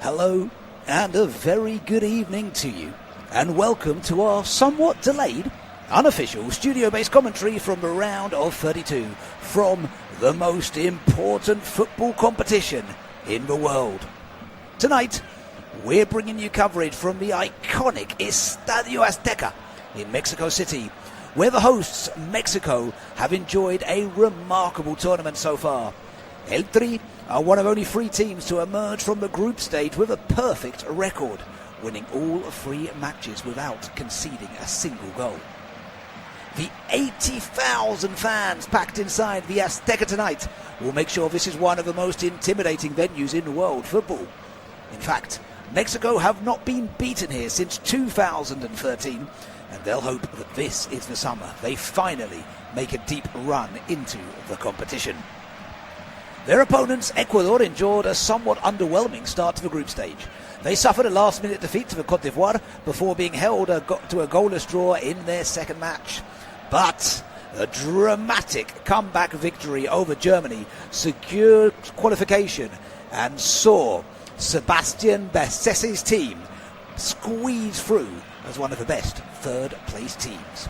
Hello and a very good evening to you, and welcome to our somewhat delayed, unofficial studio-based commentary from the round of 32 from the most important football competition in the world. Tonight, we're bringing you coverage from the iconic Estadio Azteca in Mexico City, where the hosts, Mexico, have enjoyed a remarkable tournament so far. El Tri are one of only 3 teams to emerge from the group stage with a perfect record, winning all 3 matches without conceding a single goal. The 80,000 fans packed inside the Azteca tonight will make sure this is one of the most intimidating venues in world football. In fact, Mexico have not been beaten here since 2013, and they'll hope that this is the summer they finally make a deep run into the competition. Their opponents, Ecuador, endured a somewhat underwhelming start to the group stage. They suffered a last-minute defeat to the Côte d'Ivoire before being held to a goalless draw in their second match. But a dramatic comeback victory over Germany secured qualification and saw Sebastian Besses's team squeeze through as one of the best third-place teams.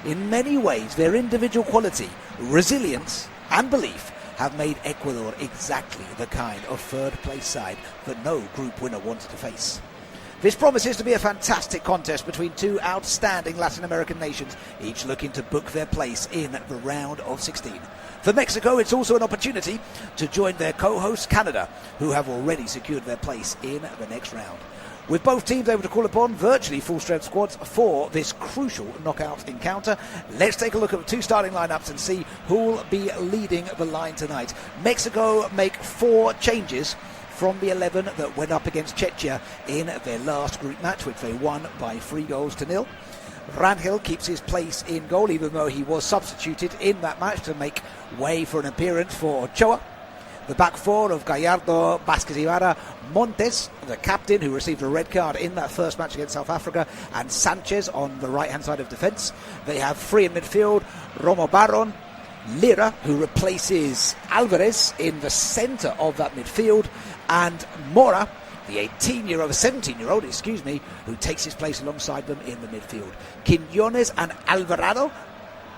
In many ways, their individual quality, resilience and belief have made Ecuador exactly the kind of third-place side that no group winner wanted to face. This promises to be a fantastic contest between 2 outstanding Latin American nations, each looking to book their place in the round of 16. For Mexico, it's also an opportunity to join their co-hosts Canada, who have already secured their place in the next round. With both teams able to call upon virtually full-strength squads for this crucial knockout encounter, let's take a look at the 2 starting lineups and see who will be leading the line tonight. Mexico make 4 changes from the 11 that went up against Czechia in their last group match, which they won by 3-0. Rangel keeps his place in goal, even though he was substituted in that match to make way for an appearance for Ochoa. The back 4 of Gallardo, Vázquez Ibarra, Montes, the captain who received a red card in that first match against South Africa, and Sanchez on the right-hand side of defence. They have 3 in midfield, Romo Barron, Lira, who replaces Alvarez in the centre of that midfield, and Mora, the 17-year-old, who takes his place alongside them in the midfield. Quiñones and Alvarado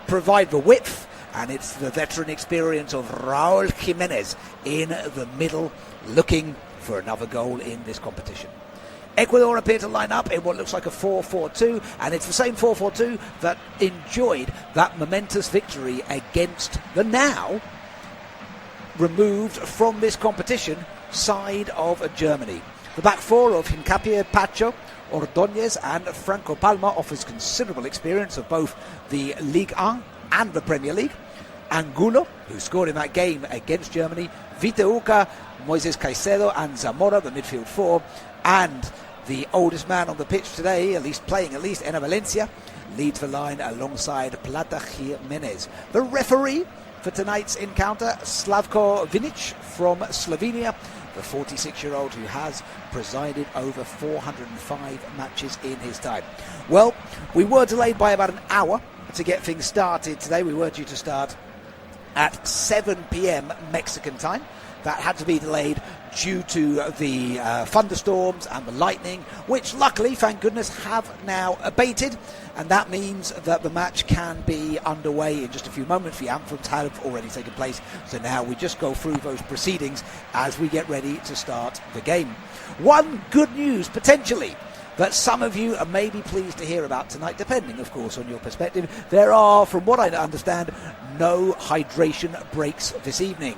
provide the width, and it's the veteran experience of Raúl Jiménez in the middle, looking for another goal in this competition. Ecuador appear to line up in what looks like a 4-4-2, and it's the same 4-4-2 that enjoyed that momentous victory against the now removed from this competition side of Germany. The back 4 of Hincapié, Pacho, Ordóñez and Franco Palma offers considerable experience of both the Ligue 1 and the Premier League. Angulo, who scored in that game against Germany, Viteuca, Moises Caicedo and Zamora, the midfield 4, and the oldest man on the pitch today, playing Enner Valencia, leads the line alongside Plata Jimenez. The referee for tonight's encounter, Slavko Vinic from Slovenia, the 46-year-old who has presided over 405 matches in his time. Well, we were delayed by about an hour to get things started today. We were due to start at 7 p.m. Mexican time. That had to be delayed due to the thunderstorms and the lightning, which luckily, thank goodness, have now abated, and that means that the match can be underway in just a few moments. The anthems have already taken place, so now we just go through those proceedings as we get ready to start the game. One good news, potentially, that some of you may be pleased to hear about tonight, depending, of course, on your perspective. There are, from what I understand, no hydration breaks this evening.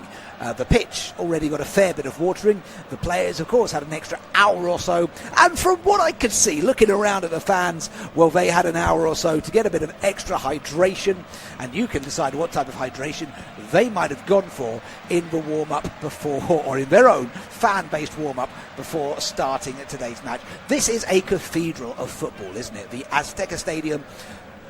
The pitch already got a fair bit of watering. The players, of course, had an extra hour or so. And from what I could see, looking around at the fans, well, they had an hour or so to get a bit of extra hydration. And you can decide what type of hydration they might have gone for in the warm-up before, or in their own fan-based warm-up before starting today's match. This is a cathedral of football, isn't it? The Azteca Stadium.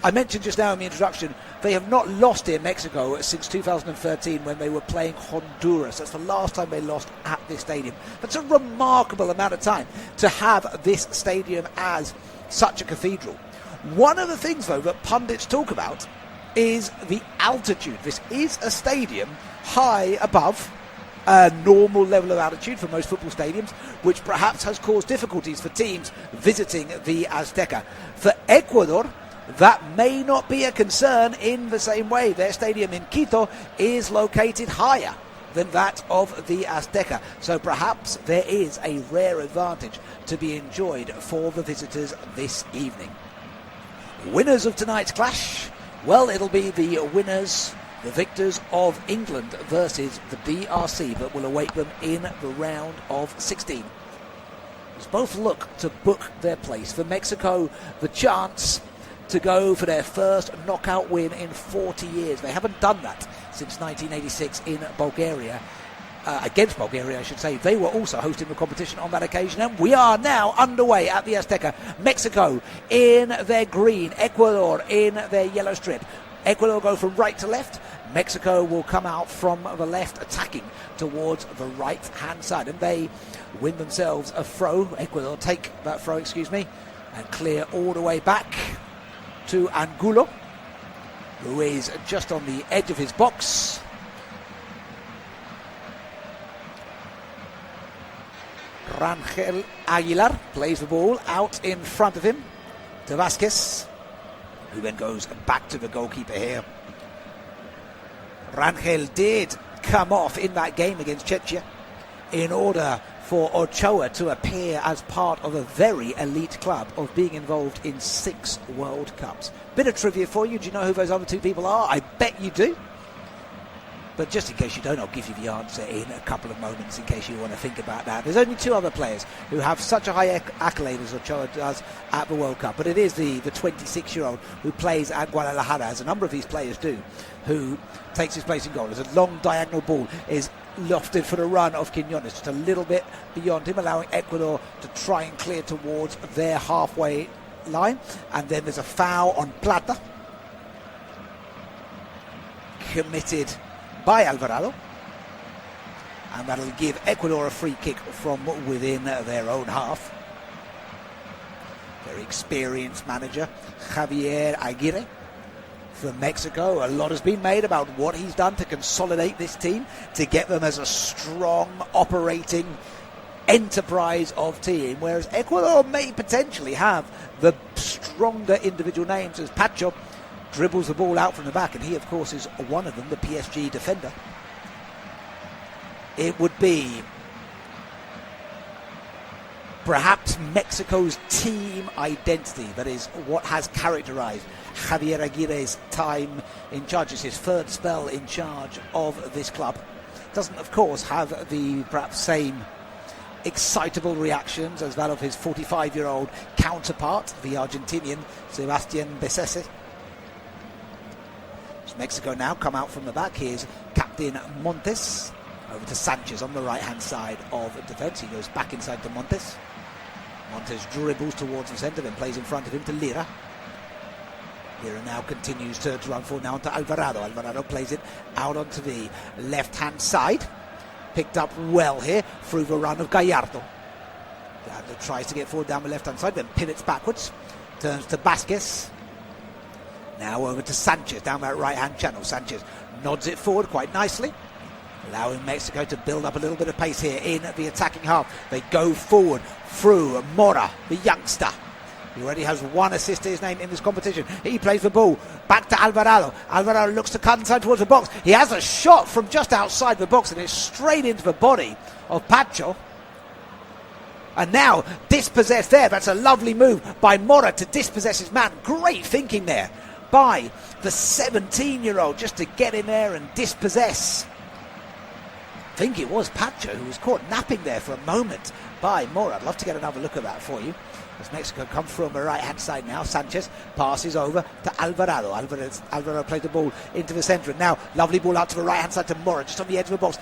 I mentioned just now in the introduction, they have not lost in Mexico since 2013 when they were playing Honduras. That's the last time they lost at this stadium. That's a remarkable amount of time to have this stadium as such a cathedral. One of the things, though, that pundits talk about is the altitude. This is a stadium high above a normal level of altitude for most football stadiums, which perhaps has caused difficulties for teams visiting the Azteca. For Ecuador, that may not be a concern in the same way. Their stadium in Quito is located higher than that of the Azteca, so perhaps there is a rare advantage to be enjoyed for the visitors this evening. Winners of tonight's clash, well, it'll be the victors of England versus the DRC, that will await them in the round of 16. As both look to book their place. For Mexico, the chance to go for their first knockout win in 40 years. They haven't done that since 1986 in Bulgaria. Against Bulgaria, I should say. They were also hosting the competition on that occasion, and we are now underway at the Azteca. Mexico in their green, Ecuador in their yellow strip. Ecuador go from right to left. Mexico will come out from the left, attacking towards the right-hand side, and they win themselves a throw. Ecuador take that throw, and clear all the way back to Angulo, who is just on the edge of his box. Rangel Aguilar plays the ball out in front of him to Vasquez, who then goes back to the goalkeeper here. Rangel did come off in that game against Czechia in order for Ochoa to appear as part of a very elite club of being involved in 6 World Cups. Bit of trivia for you. Do you know who those other 2 people are? I bet you do. But just in case you don't, I'll give you the answer in a couple of moments in case you want to think about that. There's only 2 other players who have such a high accolade as Ochoa does at the World Cup. But it is the 26-year-old who plays at Guadalajara, as a number of these players do, who takes his place in goal. As a long diagonal ball is lofted for the run of Quiñones, just a little bit beyond him, allowing Ecuador to try and clear towards their halfway line. And then there's a foul on Plata, committed by Alvarado, and that'll give Ecuador a free kick from within their own half. Very experienced manager Javier Aguirre for Mexico. A lot has been made about what he's done to consolidate this team, to get them as a strong operating enterprise of team, whereas Ecuador may potentially have the stronger individual names, as Pacho dribbles the ball out from the back, and he of course is one of them, the PSG defender. It would be perhaps Mexico's team identity that is what has characterized Javier Aguirre's time in charge. It's his 3rd spell in charge of this club. Doesn't of course have the perhaps same excitable reactions as that of his 45-year-old counterpart, the Argentinian Sebastián Becerra. Mexico now come out from the back. Here's Captain Montes over to Sanchez on the right-hand side of defence. He goes back inside to Montes. Montes dribbles towards the centre, then plays in front of him to Lira. Lira now continues to run forward now onto Alvarado. Alvarado plays it out onto the left-hand side. Picked up well here through the run of Gallardo. Gallardo tries to get forward down the left-hand side, then pivots backwards. Turns to Vasquez. Now over to Sanchez down that right-hand channel. Sanchez nods it forward quite nicely, allowing Mexico to build up a little bit of pace here in the attacking half. They go forward through Mora, the youngster. He already has 1 assist to his name in this competition. He plays the ball back to Alvarado. Alvarado looks to cut inside towards the box. He has a shot from just outside the box, and it's straight into the body of Pacho. And now dispossessed there. That's a lovely move by Mora to dispossess his man. Great thinking there by the 17-year-old just to get in there and dispossess. I think it was Pacho who was caught napping there for a moment by Mora. I'd love to get another look at that for you. As Mexico comes from the right-hand side now, Sanchez passes over to Alvarado. Alvarado plays the ball into the centre. And now, lovely ball out to the right-hand side to Mora, just on the edge of the box.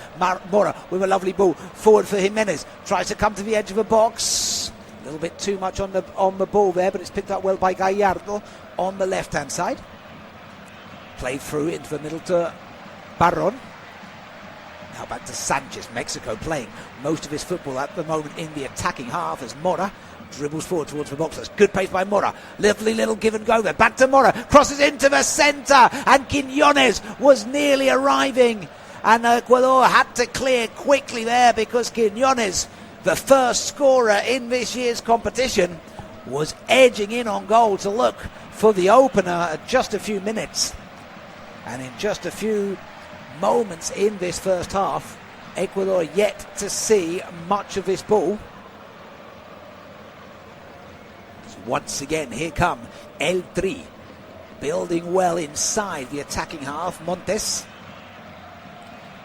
Mora with a lovely ball forward for Jimenez. Tries to come to the edge of the box. A little bit too much on the ball there, but it's picked up well by Gallardo on the left-hand side. Played through into the middle to Barron. Now back to Sanchez. Mexico playing most of his football at the moment in the attacking half as Mora dribbles forward towards the box. That's good pace by Mora. Lovely little give and go there. Back to Mora. Crosses into the centre. And Quiñones was nearly arriving And Ecuador had to clear quickly there because Quiñones, the first scorer in this year's competition, was edging in on goal to look for the opener at just a few minutes. And in just a few moments in this first half, Ecuador yet to see much of this ball. So once again, here come El Tri, building well inside the attacking half. Montes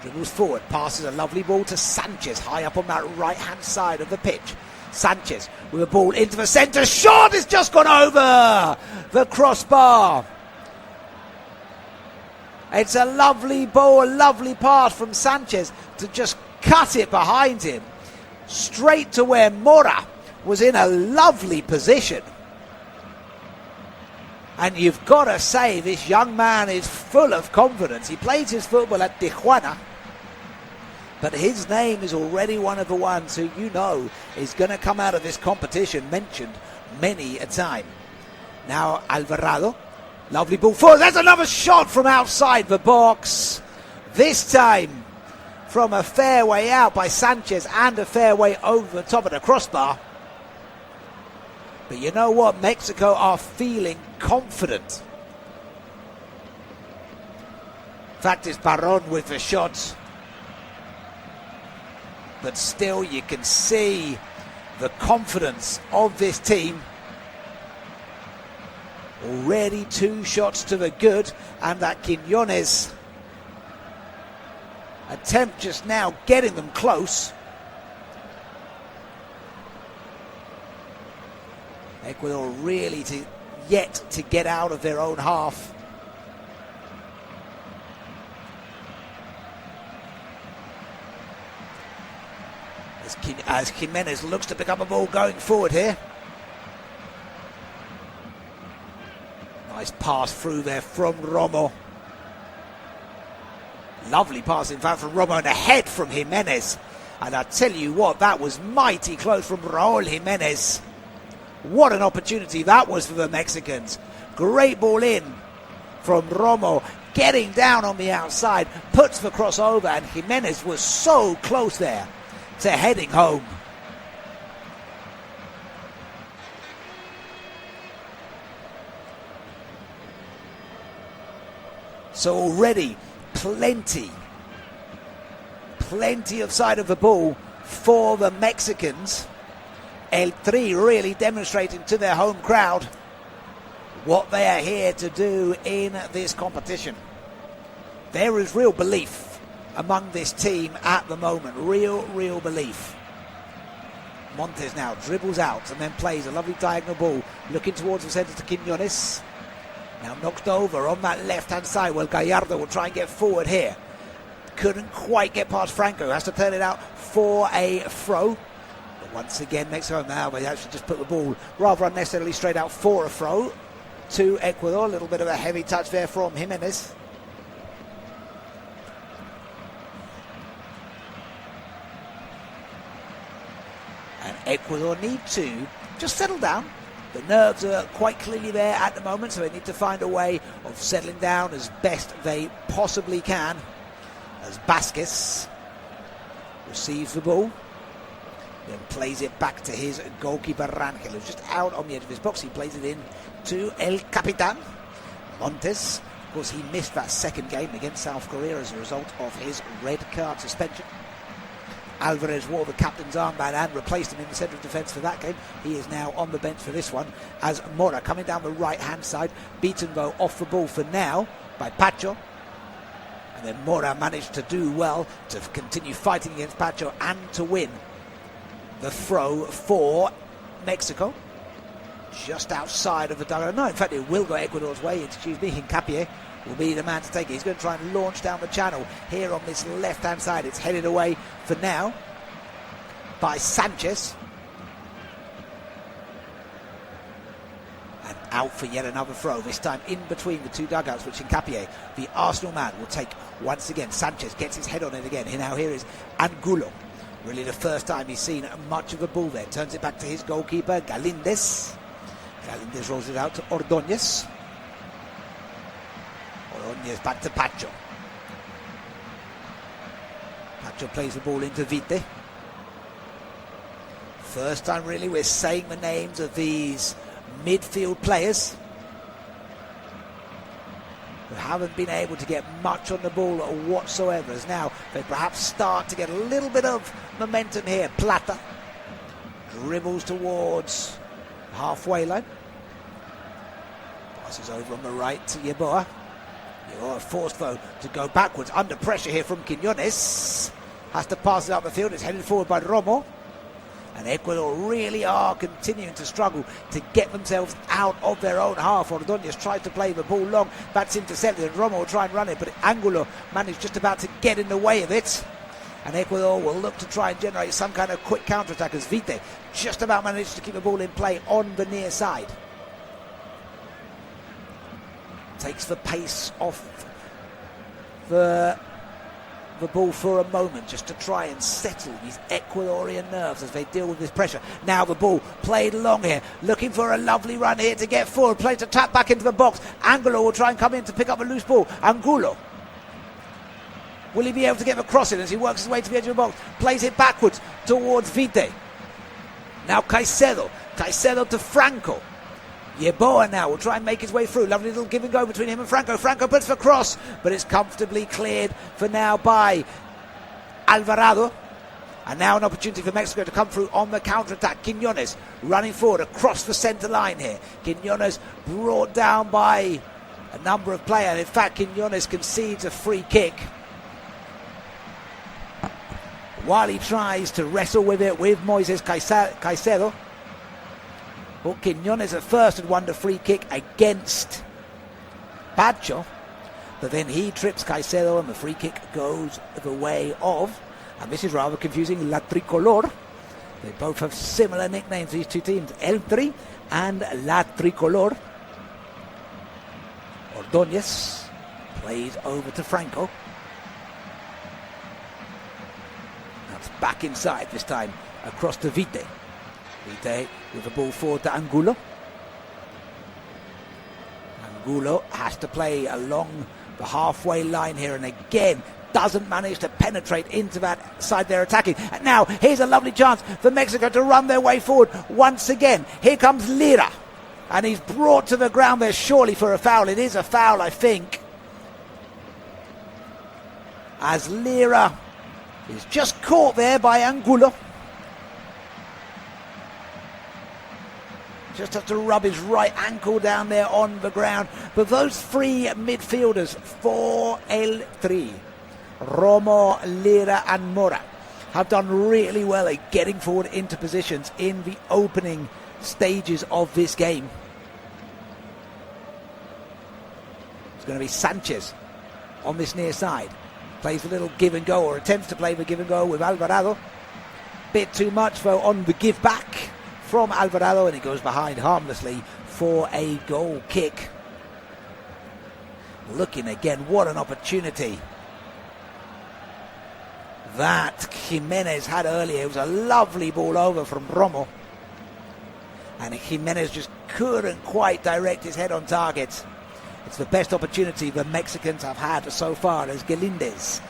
dribbles forward, passes a lovely ball to Sanchez, high up on that right-hand side of the pitch. Sanchez with a ball into the centre, shot has just gone over the crossbar. It's a lovely ball, a lovely pass from Sanchez to just cut it behind him, straight to where Mora was in a lovely position. And you've got to say, this young man is full of confidence. He plays his football at Tijuana, but his name is already one of the ones who you know is going to come out of this competition mentioned many a time. Now Alvarado, lovely ball forward. There's another shot from outside the box. This time from a fair way out by Sanchez and a fair way over the top of the crossbar. But you know what? Mexico are feeling confident. In fact, it's Barron with the shots. But still, you can see the confidence of this team. Already 2 shots to the good, and that Quiñones attempt just now getting them close. Ecuador really yet to get out of their own half. As Jimenez looks to pick up a ball going forward here. Nice pass through there from Romo. Lovely pass, in fact, from Romo, and a head from Jimenez. And I tell you what, that was mighty close from Raúl Jimenez. What an opportunity that was for the Mexicans. Great ball in from Romo, getting down on the outside, puts the cross over, and Jimenez was so close there to heading home. So already plenty of side of the ball for the Mexicans. El Tri really demonstrating to their home crowd what they are here to do in this competition. There is real belief among this team at the moment. Real belief. Montes now dribbles out and then plays a lovely diagonal ball, looking towards the centre to Quiñones. Now knocked over on that left-hand side. Well, Gallardo will try and get forward here. Couldn't quite get past Franco. Has to turn it out for a throw. But once again, Mexico now, they actually just put the ball rather unnecessarily straight out for a throw to Ecuador. A little bit of a heavy touch there from Jimenez. And Ecuador need to just settle down. The nerves are quite clearly there at the moment, so they need to find a way of settling down as best they possibly can. As Vázquez receives the ball, then plays it back to his goalkeeper Rangel, who's just out on the edge of his box. He plays it in to El Capitan. Montes, of course, he missed that second game against South Korea as a result of his red card suspension. Alvarez wore the captain's armband and replaced him in the centre of defence for that game. He is now on the bench for this one, as Mora coming down the right-hand side, beaten though off the ball for now by Pacho. And then Mora managed to do well to continue fighting against Pacho and to win the throw for Mexico. Just outside of the dugout. No, in fact, it will go Ecuador's way. Excuse me, Hincapié will be the man to take it. He's going to try and launch down the channel here on this left-hand side. It's headed away for now by Sanchez. And out for yet another throw, this time in between the two dugouts, which Hincapié, the Arsenal man, will take once again. Sanchez gets his head on it again. Now here is Angulo. Really the first time he's seen much of the ball there. Turns it back to his goalkeeper, Galíndez. Galíndez rolls it out to Ordóñez. Ordóñez back to Pacho. Pacho plays the ball into Vite. First time really we're saying the names of these midfield players who haven't been able to get much on the ball whatsoever, as now they perhaps start to get a little bit of momentum here. Plata dribbles towards the halfway line. Passes over on the right to Yeboah. Yeboah forced though to go backwards, under pressure here from Quiñones. Has to pass it up the field, it's headed forward by Romo. And Ecuador really are continuing to struggle to get themselves out of their own half. Ordóñez tries to play the ball long. That's intercepted, and Romo will try and run it, but Angulo managed just about to get in the way of it. And Ecuador will look to try and generate some kind of quick counter-attack as Vite just about managed to keep the ball in play on the near side. Takes the pace off the ball for a moment just to try and settle these Ecuadorian nerves as they deal with this pressure. Now the ball played long here, looking for a lovely run here to get forward, play to tap back into the box. Angulo will try and come in to pick up a loose ball. Angulo, will he be able to get the cross in as he works his way to the edge of the box? Plays it backwards towards Vite. Now Caicedo to Franco. Yeboah now will try and make his way through. Lovely little give and go between him and Franco. Franco puts the cross, but it's comfortably cleared for now by Alvarado. And now an opportunity for Mexico to come through on the counter-attack. Quiñones running forward across the centre line here. Quiñones brought down by a number of players. In fact, Quiñones concedes a free kick while he tries to wrestle with it with Moises Caicedo. Well, Quiñones at first had won the free kick against Pacho, but then he trips Caicedo and the free kick goes the way of, and this is rather confusing, La Tricolor. They both have similar nicknames, these two teams, El Tri and La Tricolor. Ordóñez plays over to Franco. That's back inside this time, across to Vite. Vite with the ball forward to Angulo. Angulo has to play along the halfway line here, and again doesn't manage to penetrate into that side they're attacking. And now here's a lovely chance for Mexico to run their way forward once again. Here comes Lira, and he's brought to the ground there surely for a foul. It is a foul, I think, as Lira is just caught there by Angulo. Just has to rub his right ankle down there on the ground. But those three midfielders for El Tri, Romo, Lira and Mora, have done really well at getting forward into positions in the opening stages of this game. It's going to be Sanchez on this near side. Plays a little give and go, or attempts to play the give and go with Alvarado. Bit too much though on the give back from Alvarado, and he goes behind harmlessly for a goal kick. Looking again, what an opportunity that Jimenez had earlier. It was a lovely ball over from Romo, and Jimenez just couldn't quite direct his head on target. It's the best opportunity the Mexicans have had so far, as Galindez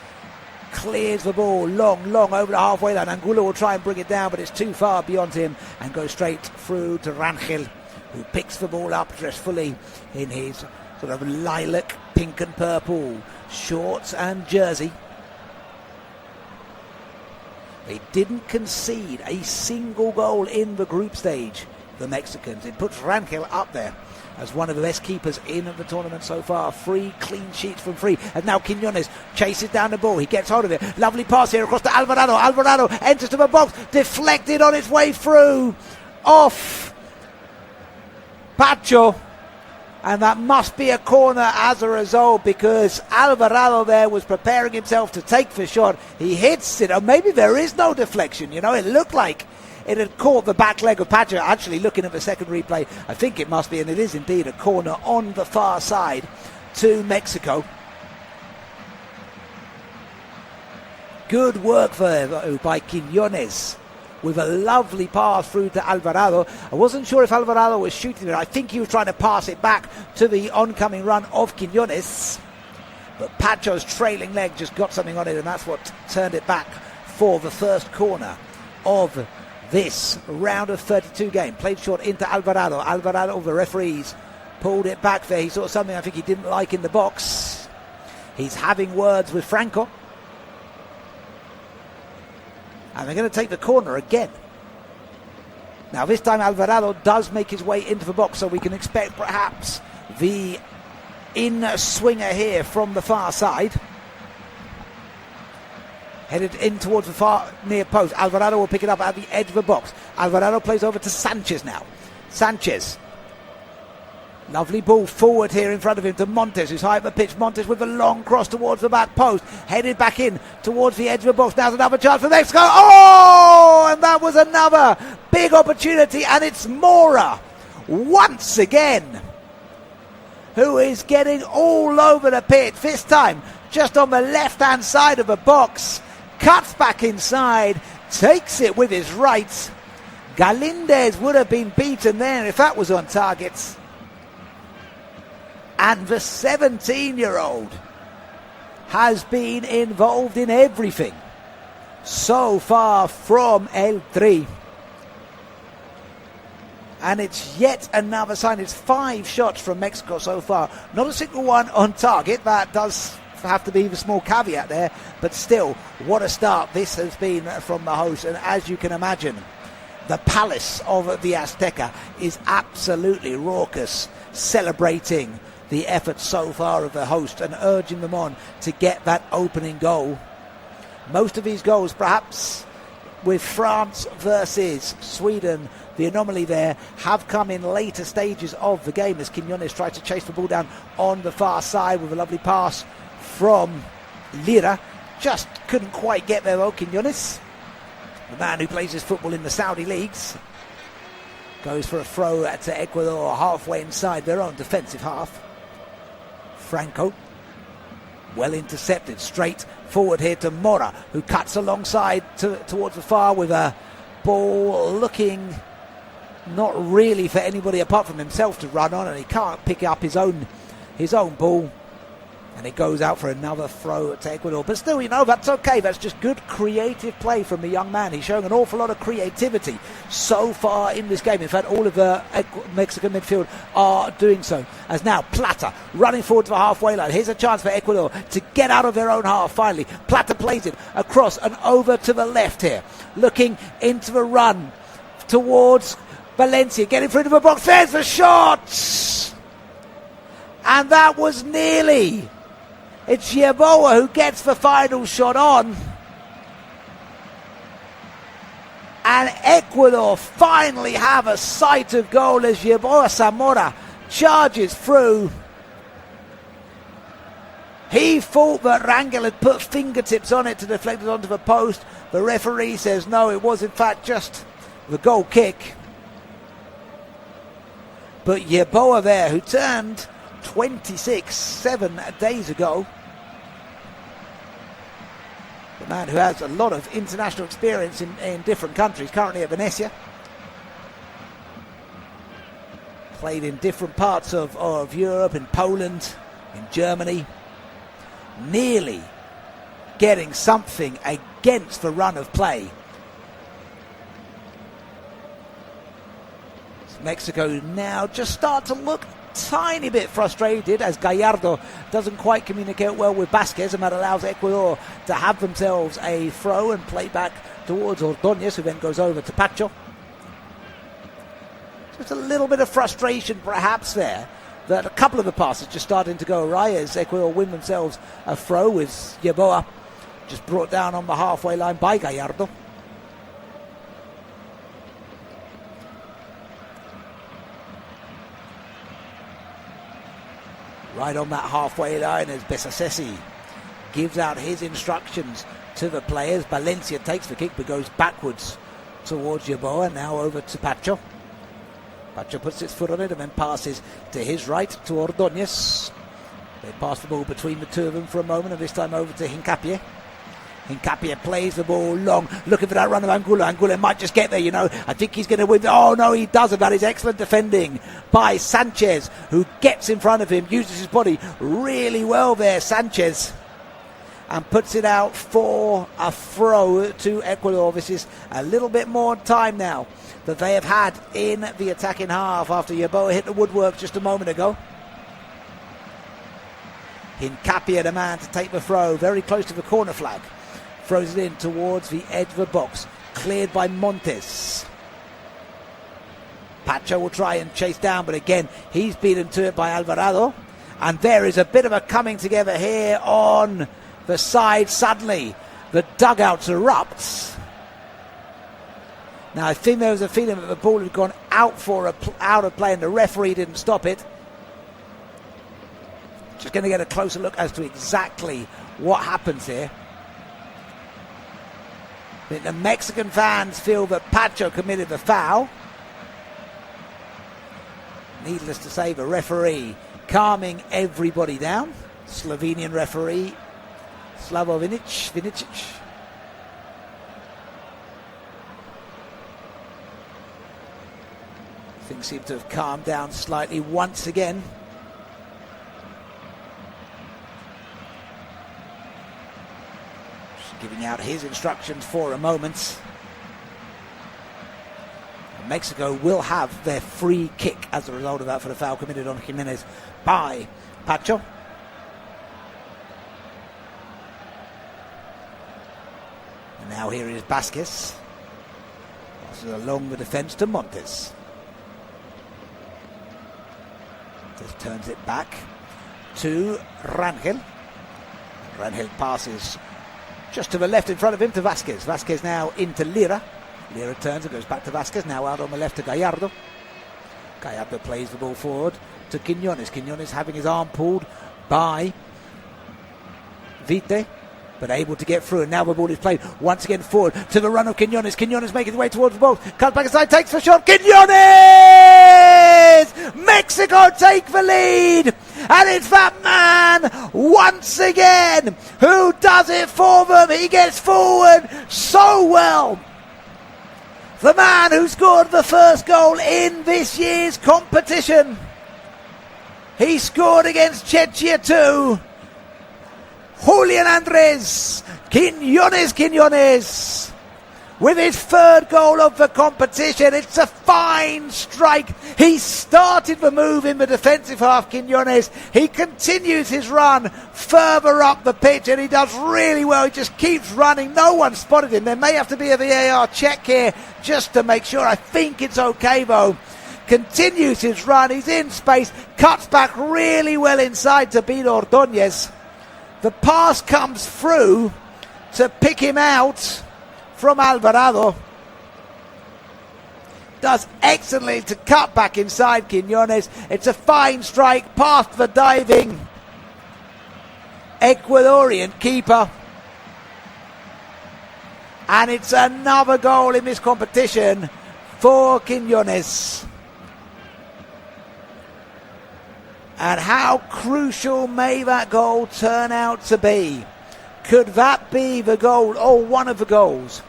clears the ball long over the halfway line. Angulo will try and bring it down, but it's too far beyond him and goes straight through to Rangel, who picks the ball up dressed fully in his sort of lilac, pink and purple shorts and jersey. They didn't concede a single goal in the group stage, the Mexicans. It puts Rangel up there as one of the best keepers in the tournament so far. 3 clean sheets from 3. And now Quiñones chases down the ball. He gets hold of it. Lovely pass here across to Alvarado. Alvarado enters to the box. Deflected on its way through. Off Pacho. And that must be a corner as a result, because Alvarado there was preparing himself to take the shot. He hits it. Or maybe there is no deflection. You know, it looked like it had caught the back leg of Pacho. Actually, looking at the second replay, I think it must be, and it is indeed, a corner on the far side to Mexico. Good work by Quiñones with a lovely pass through to Alvarado. I wasn't sure if Alvarado was shooting it. I think he was trying to pass it back to the oncoming run of Quiñones. But Pacho's trailing leg just got something on it, and that's what turned it back for the first corner of this round of 32 game. Played short into Alvarado. Alvarado, the referees, pulled it back there. He saw something I think he didn't like in the box. He's having words with Franco. And they're going to take the corner again. Now this time Alvarado does make his way into the box, so we can expect perhaps the in-swinger here from the far side. Headed in towards the far near post. Alvarado will pick it up at the edge of the box. Alvarado plays over to Sanchez now. Sanchez. Lovely ball forward here in front of him to Montes, who's high up the pitch. Montes with a long cross towards the back post. Headed back in towards the edge of the box. Now's another chance for Mexico. Oh! And that was another big opportunity. And it's Mora, once again, who is getting all over the pitch. This time, just on the left-hand side of the box. Cuts back inside. Takes it with his right. Galindez would have been beaten there if that was on target. And the 17-year-old has been involved in everything so far from El Tri. And it's yet another sign. It's 5 shots from Mexico so far. Not a single one on target. That does have to be the small caveat there. But still, what a start this has been from the host. And as you can imagine, the palace of the Azteca is absolutely raucous, celebrating the effort so far of the host and urging them on to get that opening goal. Most of these goals, perhaps with France versus Sweden, the anomaly there, have come in later stages of the game as Quiñones tried to chase the ball down on the far side with a lovely pass from Lira. Just couldn't quite get there though, Quiñones, the man who plays his football in the Saudi leagues. Goes for a throw to Ecuador halfway inside their own defensive half. Franco, well intercepted, straight forward here to Mora, who cuts alongside towards the far with a ball looking not really for anybody apart from himself to run on, and he can't pick up his own ball. And it goes out for another throw to Ecuador. But still, that's okay. That's just good creative play from the young man. He's showing an awful lot of creativity so far in this game. In fact, all of the Mexican midfield are doing so. As now, Plata running forward to the halfway line. Here's a chance for Ecuador to get out of their own half finally. Plata plays it across and over to the left here. Looking into the run towards Valencia. Getting through to the box. There's the shot! And that was nearly... It's Yeboah who gets the final shot on. And Ecuador finally have a sight of goal as Yeboah Zamora charges through. He thought that Rangel had put fingertips on it to deflect it onto the post. The referee says no, it was in fact just the goal kick. But Yeboah there, who turned 26 7 days ago. The man who has a lot of international experience in different countries, currently at Venezia. Played in different parts of Europe, in Poland, in Germany. Nearly getting something against the run of play. Mexico now just start to look tiny bit frustrated as Gallardo doesn't quite communicate well with Vasquez, and that allows Ecuador to have themselves a throw and play back towards Ordóñez, who then goes over to Pacho. Just a little bit of frustration perhaps there, that a couple of the passes just starting to go awry as Ecuador win themselves a throw with Yeboah just brought down on the halfway line by Gallardo. Right on that halfway line as Besacesi gives out his instructions to the players. Valencia takes the kick but goes backwards towards Yeboah. Now over to Pacho. Pacho puts his foot on it and then passes to his right to Ordóñez. They pass the ball between the two of them for a moment, and this time over to Hincapié. Hincapié plays the ball long, looking for that run of Angulo. Angulo might just get there, I think he's going to win. Oh, no, he doesn't. That is excellent defending by Sanchez, who gets in front of him, uses his body really well there, Sanchez, and puts it out for a throw to Ecuador. This is a little bit more time now that they have had in the attacking half after Yeboah hit the woodwork just a moment ago. Hincapié, the man to take the throw, very close to the corner flag. Throws it in towards the edge of the box. Cleared by Montes. Pacho will try and chase down, but again, he's beaten to it by Alvarado. And there is a bit of a coming together here on the side. Suddenly, the dugouts erupts. Now, I think there was a feeling that the ball had gone out out of play, and the referee didn't stop it. Just going to get a closer look as to exactly what happens here. The Mexican fans feel that Pacho committed the foul. Needless to say, the referee calming everybody down. Slovenian referee Slavo Vinicic. Things seem to have calmed down slightly once again. Giving out his instructions for a moment. Mexico will have their free kick as a result of that for the foul committed on Jimenez by Pacho. And now here is Vasquez. Passes along the defence to Montes. Just turns it back to Rangel. Rangel passes just to the left in front of him to Vasquez. Vasquez now into Lira. Lira turns and goes back to Vasquez. Now out on the left to Gallardo. Gallardo plays the ball forward to Quiñones. Quiñones having his arm pulled by Vite, but able to get through. And now the ball is played once again forward to the run of Quiñones. Quiñones making his way towards the ball. Comes back inside, takes the shot. Quiñones! Mexico take the lead. And it's that man, once again, who does it for them. He gets forward so well. The man who scored the first goal in this year's competition. He scored against Czechia too. Julian Andres Quiñones. With his third goal of the competition. It's a fine strike. He started the move in the defensive half, Quiñones. He continues his run further up the pitch, and he does really well. He just keeps running. No one spotted him. There may have to be a VAR check here just to make sure. I think it's okay though. Continues his run. He's in space. Cuts back really well inside to beat Ordóñez. The pass comes through to pick him out from Alvarado. Does excellently to cut back inside Quiñones. It's a fine strike past the diving Ecuadorian keeper. And it's another goal in this competition for Quiñones. And how crucial may that goal turn out to be? Could that be the goal, or one of the goals,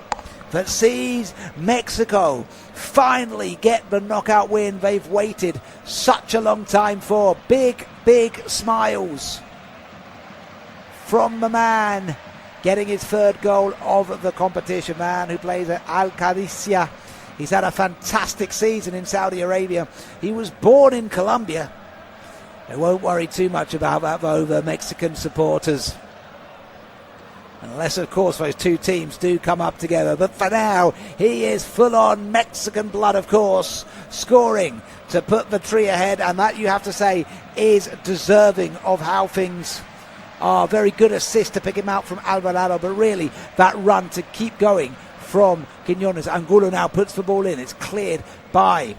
that sees Mexico finally get the knockout win they've waited such a long time for? Big, big smiles from the man getting his third goal of the competition. Man who plays at Al Qadisiyah. He's had a fantastic season in Saudi Arabia. He was born in Colombia. They won't worry too much about that though, the Mexican supporters. Unless, of course, those two teams do come up together. But for now, he is full-on Mexican blood, of course, scoring to put the tree ahead. And that, you have to say, is deserving of how things are. Very good assist to pick him out from Alvarado. But really, that run to keep going from Quiñones. Angulo now puts the ball in. It's cleared by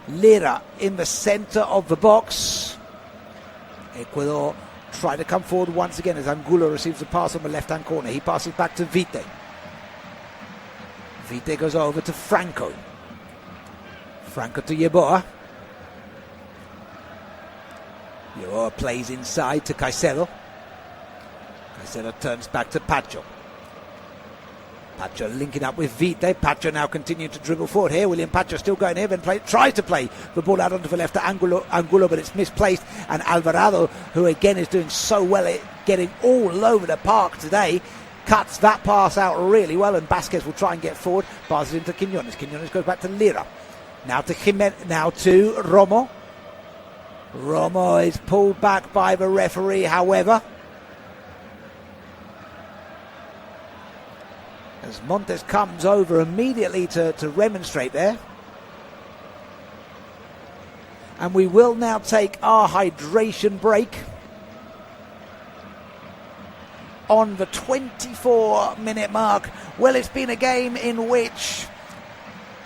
Lira in the centre of the box. Ecuador try to come forward once again as Angulo receives the pass on the left-hand corner. He passes back to Vite. Vite goes over to Franco. Franco to Yeboah. Yeboah plays inside to Caicedo. Caicedo turns back to Pacho. Pacho linking up with Vite. Pacho now continuing to dribble forward here. William Pacho still going here, then tries to play the ball out onto the left to Angulo, but it's misplaced. And Alvarado, who again is doing so well at getting all over the park today, cuts that pass out really well, and Vasquez will try and get forward. Passes into Quiñones. Quiñones goes back to Lira. Now to Romo. Romo is pulled back by the referee, however. As Montes comes over immediately to remonstrate there. And we will now take our hydration break on the 24-minute mark. Well, it's been a game in which,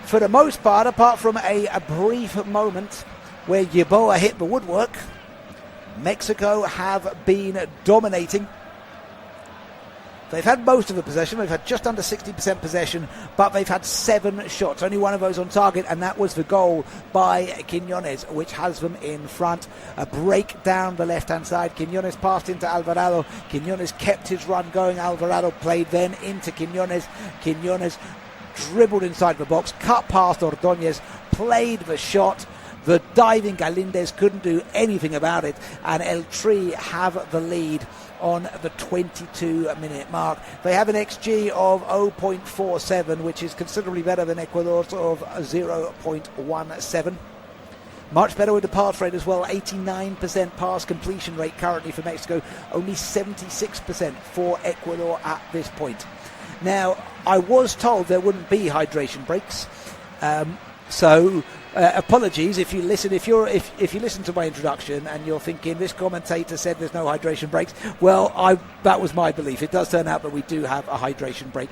for the most part, apart from a brief moment where Yeboah hit the woodwork, Mexico have been dominating. They've had most of the possession. They've had just under 60% possession, but they've had 7 shots. Only one of those on target, and that was the goal by Quiñones, which has them in front. A break down the left-hand side. Quiñones passed into Alvarado. Quiñones kept his run going. Alvarado played then into Quiñones. Quiñones dribbled inside the box, cut past Ordóñez, played the shot. The diving Galíndez couldn't do anything about it, and El Tri have the lead on the 22-minute mark. They have an XG of 0.47, which is considerably better than Ecuador's of 0.17. Much better with the pass rate as well. 89% pass completion rate currently for Mexico, only 76% for Ecuador at this point. Now, I was told there wouldn't be hydration breaks, so apologies if you listen. If you listen to my introduction and you're thinking this commentator said there's no hydration breaks, well, that was my belief. It does turn out that we do have a hydration break.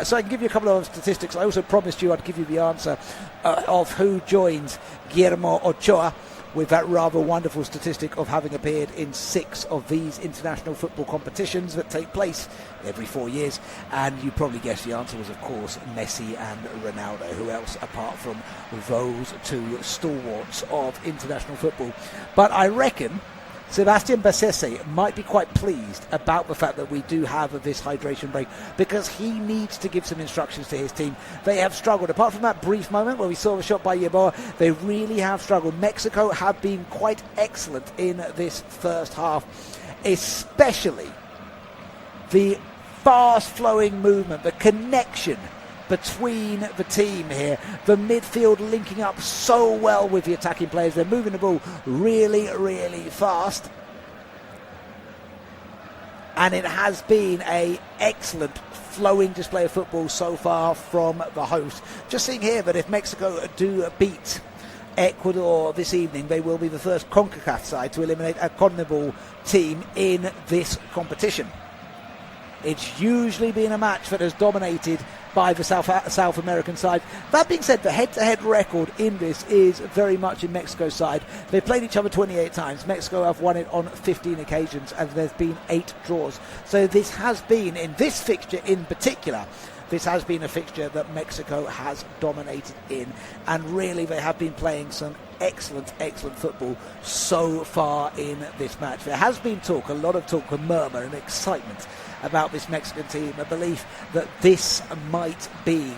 So I can give you a couple of statistics. I also promised you I'd give you the answer of who joins Guillermo Ochoa, with that rather wonderful statistic of having appeared in 6 of these international football competitions that take place every 4 years. And you probably guessed the answer was, of course, Messi and Ronaldo. Who else apart from those 2 stalwarts of international football? But I reckon Sebastian Bassese might be quite pleased about the fact that we do have this hydration break, because he needs to give some instructions to his team. They have struggled. Apart from that brief moment where we saw the shot by Yeboah, they really have struggled. Mexico have been quite excellent in this first half, especially the fast-flowing movement, the connection between the team here, the midfield linking up so well with the attacking players. They're moving the ball really, really fast, and it has been an excellent flowing display of football so far from the host. Just seeing here that if Mexico do beat Ecuador this evening, they will be the first CONCACAF side to eliminate a CONMEBOL team in this competition. It's usually been a match that has dominated by the South American side. That being said, the head-to-head record in this is very much in Mexico's side. They've played each other 28 times. Mexico have won it on 15 occasions, and there's been 8 draws. So this has been, in this fixture in particular, this has been a fixture that Mexico has dominated in, and really they have been playing some excellent football so far in this match. There has been talk, a lot of talk, a murmur and excitement about this Mexican team, a belief that this might be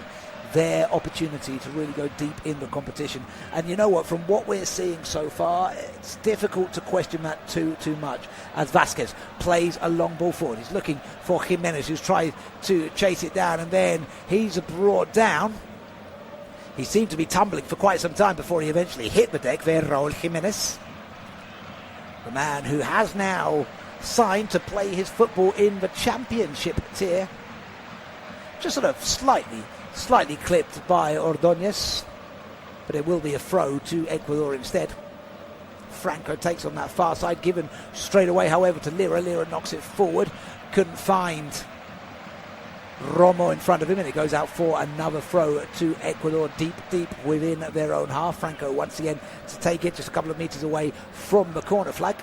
their opportunity to really go deep in the competition. And you know what, from what we're seeing so far, it's difficult to question that too much, as Vasquez plays a long ball forward. He's looking for Jimenez, who's tried to chase it down, and then he's brought down. He seemed to be tumbling for quite some time before he eventually hit the deck there. Raúl Jiménez, the man who has now signed to play his football in the championship tier. Just sort of slightly clipped by Ordóñez, but it will be a throw to Ecuador instead. Franco takes on that far side, given straight away, however, to Lira. Lira knocks it forward, couldn't find Romo in front of him, and it goes out for another throw to Ecuador, deep within their own half. Franco once again to take it just a couple of metres away from the corner flag.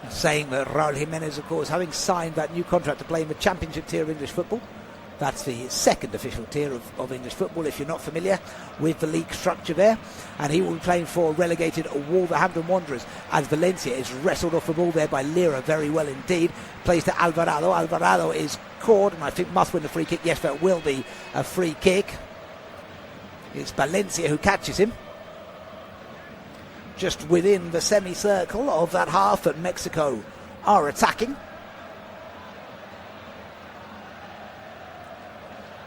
Saying that Raúl Jiménez, of course, having signed that new contract to play in the championship tier of English football, That's the second official tier of English football, if you're not familiar with the league structure there. And he will be playing for relegated Wolverhampton Wanderers, as Valencia is wrestled off the ball there by Lira very well indeed. Plays to Alvarado. Alvarado is caught, and I think must win the free kick. Yes, that will be a free kick. It's Valencia who catches him just within the semicircle of that half that Mexico are attacking.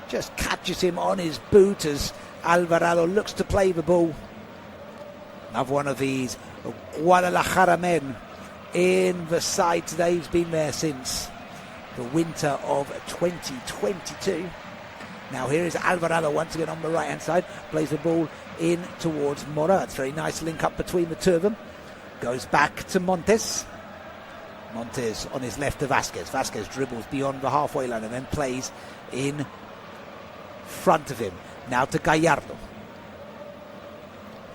Just catches him on his boot as Alvarado looks to play the ball. Another one of these Guadalajara men in the side today. He's been there since the winter of 2022. Now here is Alvarado once again on the right hand side. Plays the ball in towards Mora. It's a very nice link up between the two of them. Goes back to Montes. Montes on his left to Vasquez. Vasquez dribbles beyond the halfway line and then plays in front of him. Now to Gallardo.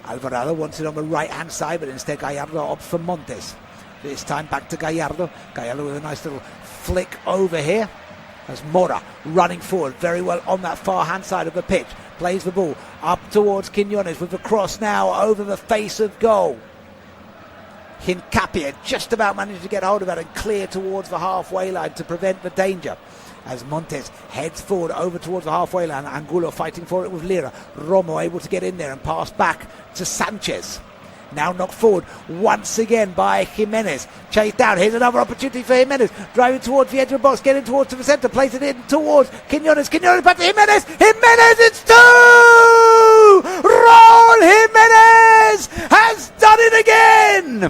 Alvarado wants it on the right hand side, but instead Gallardo opts for Montes. This time back to Gallardo. Gallardo with a nice little flick over here. As Mora running forward very well on that far hand side of the pitch. Plays the ball up towards Quiñones with the cross now over the face of goal. Hincapie just about managed to get hold of that and clear towards the halfway line to prevent the danger. As Montes heads forward over towards the halfway line, Angulo fighting for it with Lira. Romo able to get in there and pass back to Sanchez. Now knocked forward once again by Jimenez. Chased down. Here's another opportunity for Jimenez. Driving towards the edge of the box. Getting towards to the centre. Plays it in towards Quiñones. Quiñones back to Jimenez. Jimenez, it's 2! Raul Jimenez has done it again!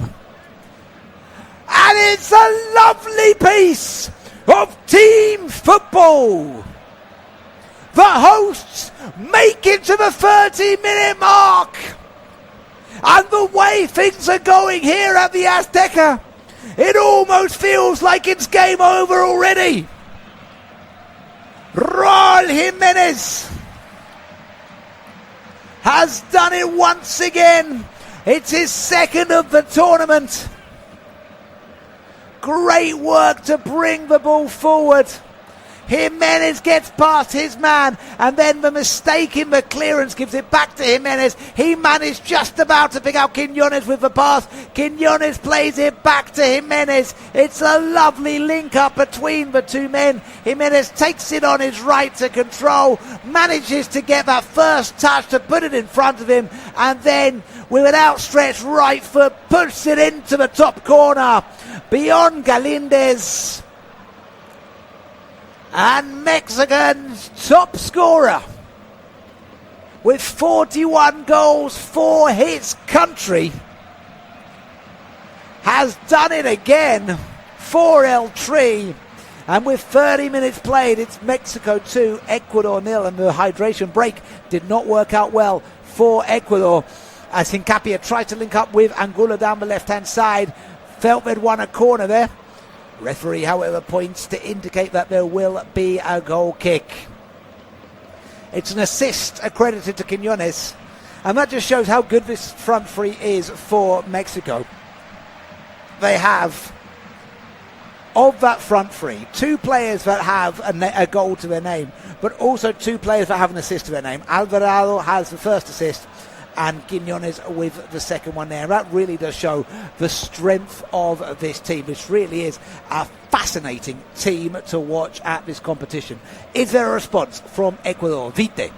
And it's a lovely piece of team football. The hosts make it to the 30-minute mark. And the way things are going here at the Azteca, it almost feels like it's game over already. Raul Jimenez has done it once again. It's his second of the tournament. Great work to bring the ball forward. Jimenez gets past his man, and then the mistake in the clearance gives it back to Jimenez. He managed just about to pick out Quiñones with the pass. Quiñones plays it back to Jimenez. It's a lovely link up between the two men. Jimenez takes it on his right to control, manages to get that first touch to put it in front of him, and then with an outstretched right foot puts it into the top corner beyond Galindez. And Mexican's top scorer with 41 goals for his country has done it again for El Tri. And with 30 minutes played, it's Mexico 2, Ecuador 0. And the hydration break did not work out well for Ecuador, as Hincapie tried to link up with Angulo down the left-hand side. Felt they'd won a corner there. Referee, however, points to indicate that there will be a goal kick. It's an assist accredited to Quiñones, and that just shows how good this front three is for Mexico. They have, of that front three, 2 players that have a goal to their name, but also 2 players that have an assist to their name. Alvarado has the first assist, and Quiñones with the second one there. That really does show the strength of this team. This really is a fascinating team to watch at this competition. Is there a response from Ecuador? Vite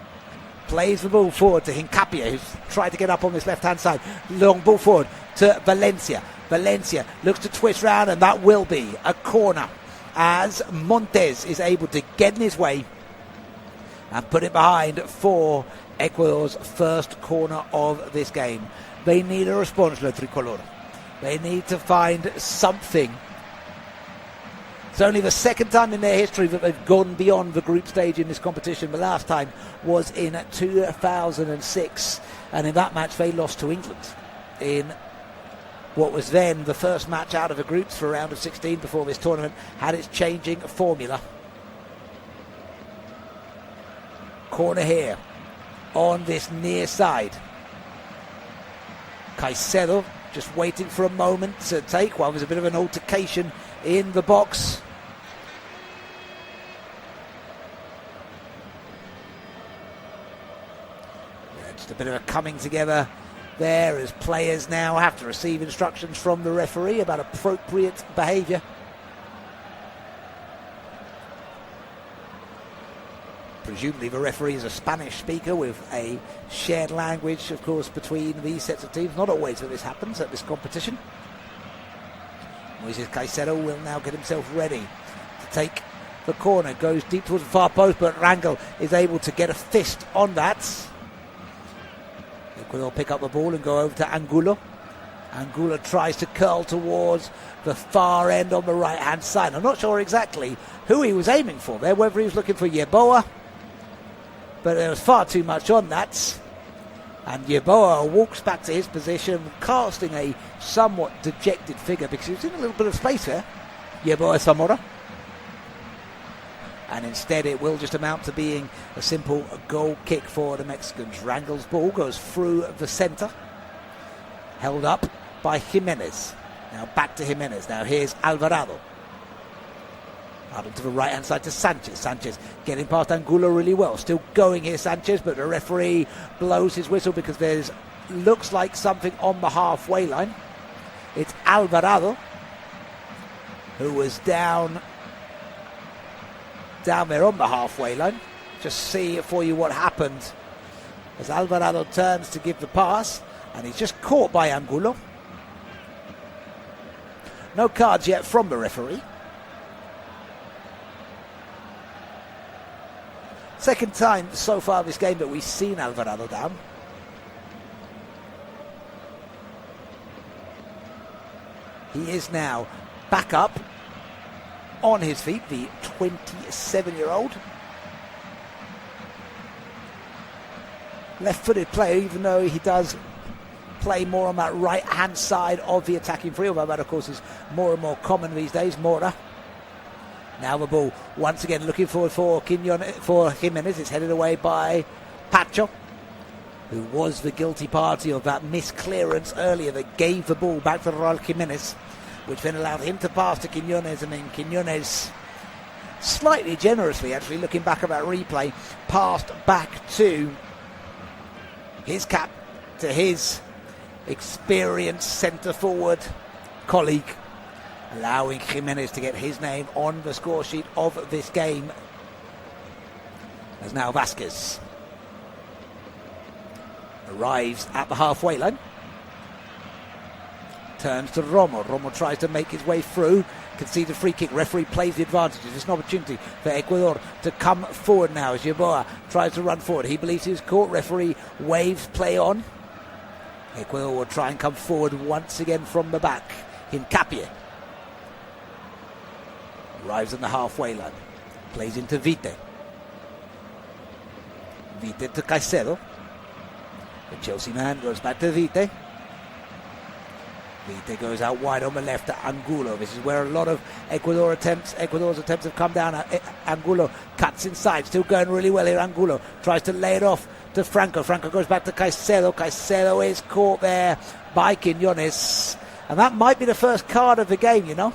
plays the ball forward to Hincapie, who's tried to get up on this left-hand side. Long ball forward to Valencia. Valencia looks to twist round, and that will be a corner as Montes is able to get in his way and put it behind for Ecuador's first corner of this game. They need a response, Le Tricolor. They need to find something. It's only the second time in their history that they've gone beyond the group stage in this competition. The last time was in 2006, and in that match they lost to England in what was then the first match out of the groups for a round of 16 before this tournament had its changing formula. Corner here on this near side. Caicedo just waiting for a moment to take while there's a bit of an altercation in the box. a bit of a coming together there as players now have to receive instructions from the referee about appropriate behaviour. Presumably the referee is a Spanish speaker with a shared language, of course, between these sets of teams. Not always that this happens at this competition. Moises Caicedo will now get himself ready to take the corner. Goes deep towards the far post, but Rangel is able to get a fist on that. Ecuador pick up the ball and go over to Angulo. Angulo tries to curl towards the far end on the right-hand side. I'm not sure exactly who he was aiming for there, whether he was looking for Yeboah, but there was far too much on that. And Yeboah walks back to his position, casting a somewhat dejected figure because he was in a little bit of space there, Yeboah Zamora. And instead it will just amount to being a simple goal kick for the Mexicans. Rangel's ball goes through the centre, held up by Jimenez. Now back to Jimenez. Now here's Alvarado. Out onto the right-hand side to Sanchez. Sanchez getting past Angulo really well. Still going here, Sanchez, but the referee blows his whistle because there's looks like something on the halfway line. It's Alvarado who was down there on the halfway line. Just see for you what happened as Alvarado turns to give the pass, and he's just caught by Angulo. No cards yet from the referee. Second time so far this game that we've seen Alvarado down. He is now back up on his feet, the 27-year-old. Left-footed player, even though he does play more on that right-hand side of the attacking three, although that, of course, is more and more common these days. Mora. Now the ball, once again, looking forward for Jimenez. It's headed away by Pacho, who was the guilty party of that misclearance earlier that gave the ball back to Raul Jimenez, which then allowed him to pass to Quiñones, and then Quiñones, slightly generously, actually, looking back at that replay, passed back to his to his experienced centre-forward colleague, allowing Jimenez to get his name on the score sheet of this game. As now Vasquez arrives at the halfway line. Turns to Romo. Romo tries to make his way through. Concedes a free kick. Referee plays the advantage. It's an opportunity for Ecuador to come forward now as Yeboah tries to run forward. He believes he was caught. Referee waves play on. Ecuador will try and come forward once again from the back. Hincapie arrives on the halfway line. Plays into Vite. Vite to Caicedo. The Chelsea man goes back to Vite. Vite goes out wide on the left to Angulo. This is where a lot of Ecuador's attempts have come down. Angulo cuts inside, still going really well here. Angulo tries to lay it off to Franco. Franco goes back to Caicedo. Caicedo is caught there by Quiñones. And that might be the first card of the game, you know.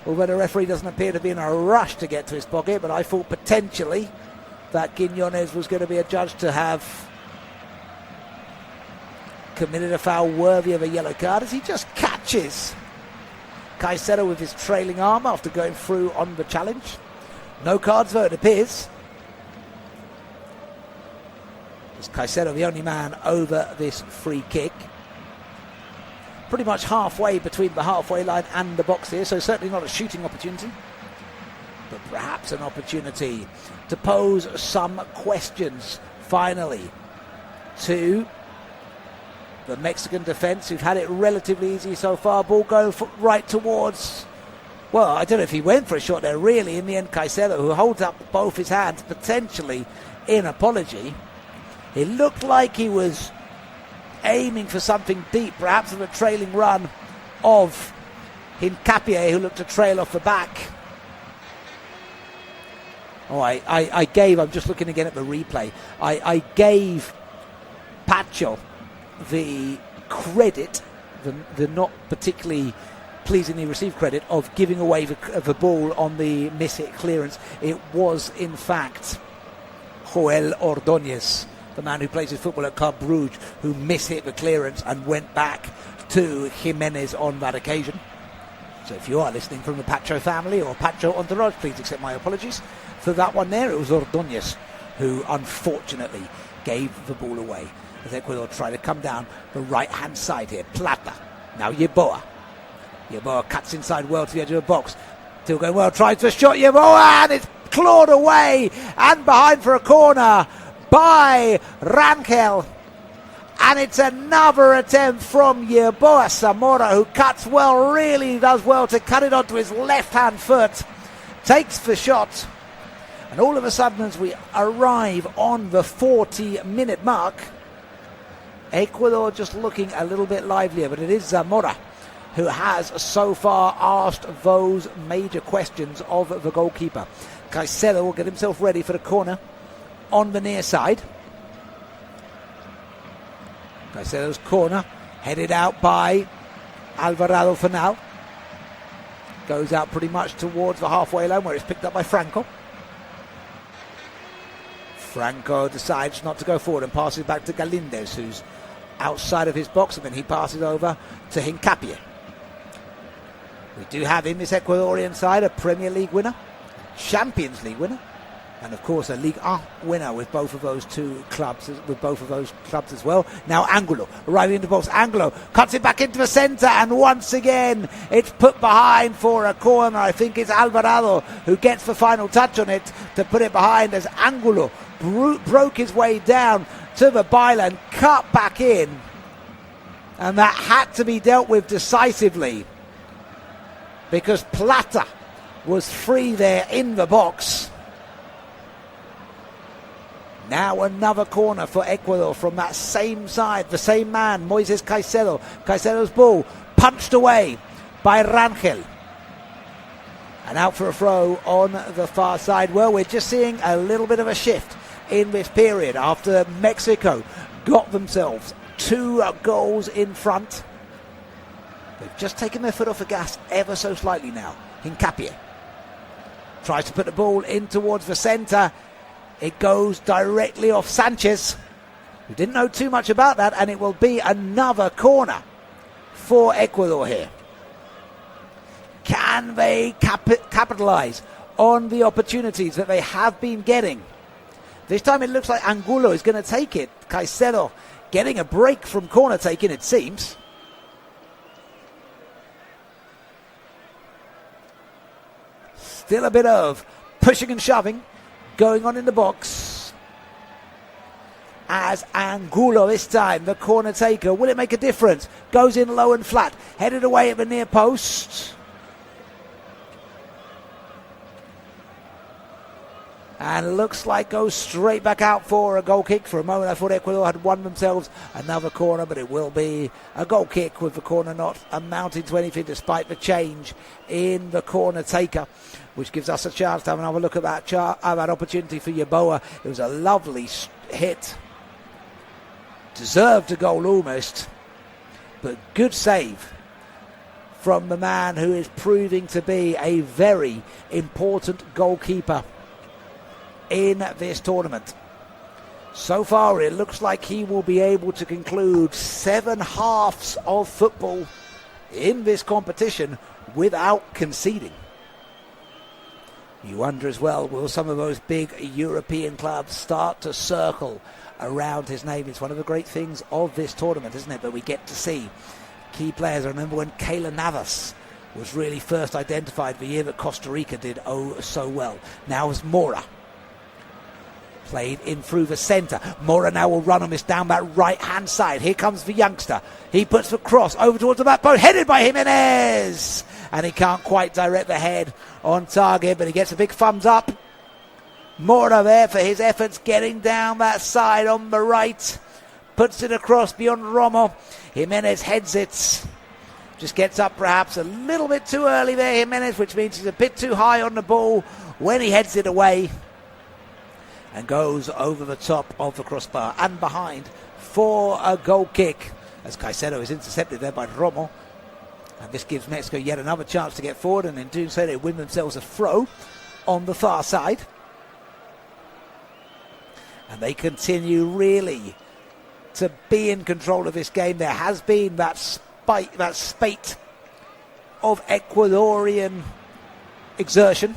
Although the referee doesn't appear to be in a rush to get to his pocket, but I thought potentially that Quiñones was going to be adjudged to have committed a foul worthy of a yellow card, as he just catches Caicedo with his trailing arm after going through on the challenge. No cards though, it appears. Is Caicedo the only man over this free kick? Pretty much halfway between the halfway line and the box here, so certainly not a shooting opportunity, but perhaps an opportunity to pose some questions finally to the Mexican defence, who've had it relatively easy so far. Ball going right towards, well, I don't know if he went for a shot there, really. In the end, Caicedo, who holds up both his hands, potentially in apology. It looked like he was aiming for something deep, perhaps of a trailing run of Hincapie, who looked to trail off the back. Oh, I'm just looking again at the replay. I gave Pacho the credit, the not particularly pleasingly received credit, of giving away the ball on the miss-hit clearance. It was, in fact, Joel Ordóñez the man who plays his football at Club Brugge, who mishit the clearance and went back to Jimenez on that occasion. So if you are listening from the Pacho family or Pacho entourage, please accept my apologies for that one there. It was Ordóñez who unfortunately gave the ball away as Ecuador try to come down the right-hand side here. Plata. Now Yeboah. Yeboah cuts inside well to the edge of the box. Still going well, tries to shot Yeboah, and it's clawed away and behind for a corner by Rangel. And it's another attempt from Yeboah Zamora, who cuts well, really does well to cut it onto his left-hand foot. Takes the shot. And all of a sudden, as we arrive on the 40-minute mark, Ecuador just looking a little bit livelier. But it is Zamora who has so far asked those major questions of the goalkeeper. Caicedo will get himself ready for the corner on the near side. Caicedo's corner, headed out by Alvarado for now. Goes out pretty much towards the halfway line where it's picked up by Franco. Franco decides not to go forward and passes back to Galíndez, who's outside of his box, and then he passes over to Hincapié. We do have in this Ecuadorian side a Premier League winner, Champions League winner, and of course a Ligue 1 winner with both of those clubs as well. Now Angulo arriving into the box. Angulo cuts it back into the centre, and once again it's put behind for a corner. I think it's Alvarado who gets the final touch on it to put it behind, as Angulo broke his way down to the byline, cut back in, and that had to be dealt with decisively because Plata was free there in the box. Now another corner for Ecuador from that same side, the same man, Moises Caicedo. Caicedo's ball punched away by Rangel. And out for a throw on the far side. Well, we're just seeing a little bit of a shift in this period after Mexico got themselves 2 goals in front. They've just taken their foot off the gas ever so slightly now. Hincapié tries to put the ball in towards the centre. It goes directly off Sanchez, who didn't know too much about that, and it will be another corner for Ecuador here. Can they capitalise on the opportunities that they have been getting? This time it looks like Angulo is going to take it. Caicedo getting a break from corner taking, it seems. Still a bit of pushing and shoving going on in the box as Angulo this time, the corner taker. Will it make a difference? Goes in low and flat, headed away at the near post. And looks like goes straight back out for a goal kick. For a moment I thought Ecuador had won themselves another corner, but it will be a goal kick with the corner not amounting to anything despite the change in the corner taker, which gives us a chance to have another look at that opportunity for Yeboah. It was a lovely hit. Deserved a goal almost, but good save from the man who is proving to be a very important goalkeeper in this tournament. So far it looks like he will be able to conclude 7 halves of football in this competition without conceding. You wonder as well, will some of those big European clubs start to circle around his name? It's one of the great things of this tournament, isn't it? But we get to see key players. I remember when Keylor Navas was really first identified the year that Costa Rica did so well. Now it's Mora. Played in through the centre. Mora now will run on this down that right-hand side. Here comes the youngster. He puts the cross over towards the back post, headed by Jimenez. And he can't quite direct the head on target, but he gets a big thumbs up. Mora there for his efforts getting down that side on the right. Puts it across beyond Romo. Jimenez heads it. Just gets up perhaps a little bit too early there, Jimenez, which means he's a bit too high on the ball when he heads it away. And goes over the top of the crossbar and behind for a goal kick as Caicedo is intercepted there by Romo. And this gives Mexico yet another chance to get forward, and in doing so they win themselves a throw on the far side. And they continue really to be in control of this game. There has been that spate of Ecuadorian exertion,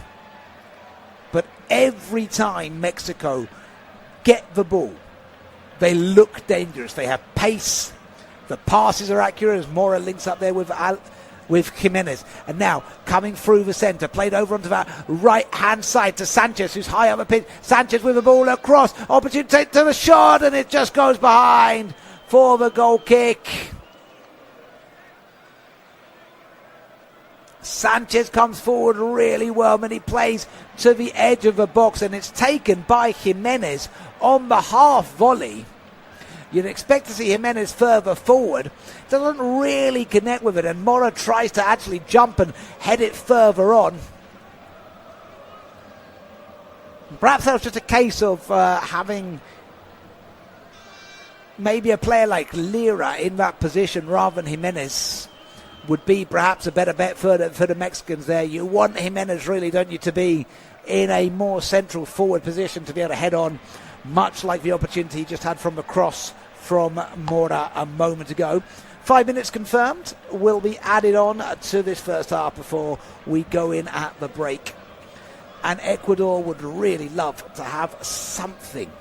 but every time Mexico get the ball, they look dangerous. They have pace. The passes are accurate as Mora links up there with Jimenez. And now coming through the centre, played over onto that right-hand side to Sanchez, who's high up the pitch. Sanchez with the ball across. Opportunity to the shot, and it just goes behind for the goal kick. Sanchez comes forward really well, and he plays to the edge of the box, and it's taken by Jimenez on the half volley. You'd expect to see Jimenez further forward. Doesn't really connect with it, and Mora tries to actually jump and head it further on. Perhaps that was just a case of having maybe a player like Lira in that position rather than Jimenez would be perhaps a better bet for the Mexicans there. You want Jimenez, really, don't you, to be in a more central forward position to be able to head on, much like the opportunity he just had from the cross from Mora a moment ago. 5 minutes confirmed will be added on to this first half before we go in at the break. And Ecuador would really love to have something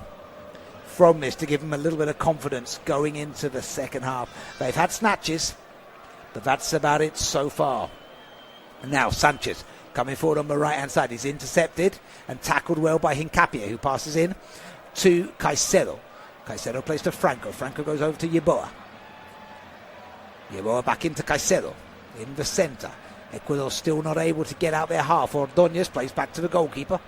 from this to give them a little bit of confidence going into the second half. They've had snatches, but that's about it so far. And now Sanchez coming forward on the right-hand side. He's intercepted and tackled well by Hincapié, who passes in to Caicedo. Caicedo plays to Franco. Franco goes over to Yeboah. Yeboah back into Caicedo in the centre. Ecuador still not able to get out their half. Ordóñez plays back to the goalkeeper.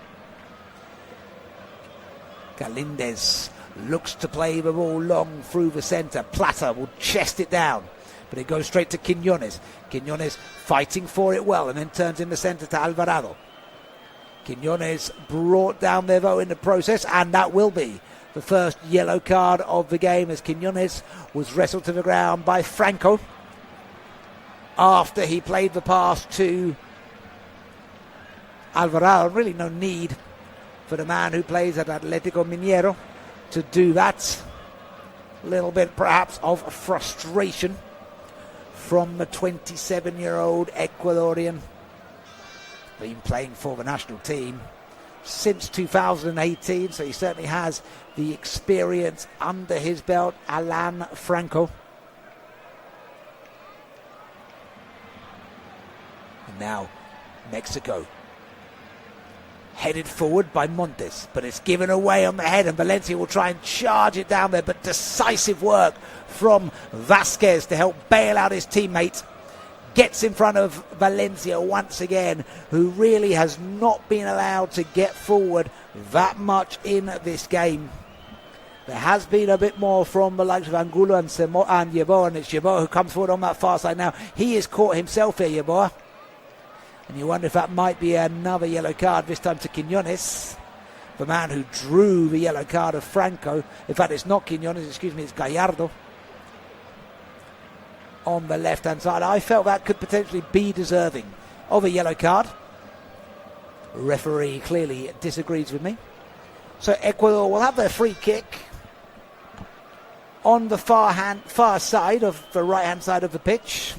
Galíndez looks to play the ball long through the centre. Plata will chest it down, but it goes straight to Quiñones. Quiñones fighting for it well, and then turns in the centre to Alvarado. Quiñones brought down there though in the process, and that will be the first yellow card of the game, as Quiñones was wrestled to the ground by Franco after he played the pass to Alvarado. Really no need for the man who plays at Atlético Mineiro to do that. A little bit perhaps of frustration from the 27-year-old Ecuadorian. Been playing for the national team since 2018, so he certainly has the experience under his belt. Alan Franco. And now Mexico headed forward by Montes, but it's given away on the head, and Valencia will try and charge it down there, but decisive work from Vasquez to help bail out his teammate. Gets in front of Valencia once again, who really has not been allowed to get forward that much in this game. There has been a bit more from the likes of Angulo and Yeboah, and it's Yeboah who comes forward on that far side now. He is caught himself here, Yeboah. And you wonder if that might be another yellow card, this time to Quiñones, the man who drew the yellow card of Franco. In fact, it's not Quiñones, it's Gallardo on the left-hand side. I felt that could potentially be deserving of a yellow card. Referee clearly disagrees with me. So Ecuador will have their free kick on the far side of the right-hand side of the pitch.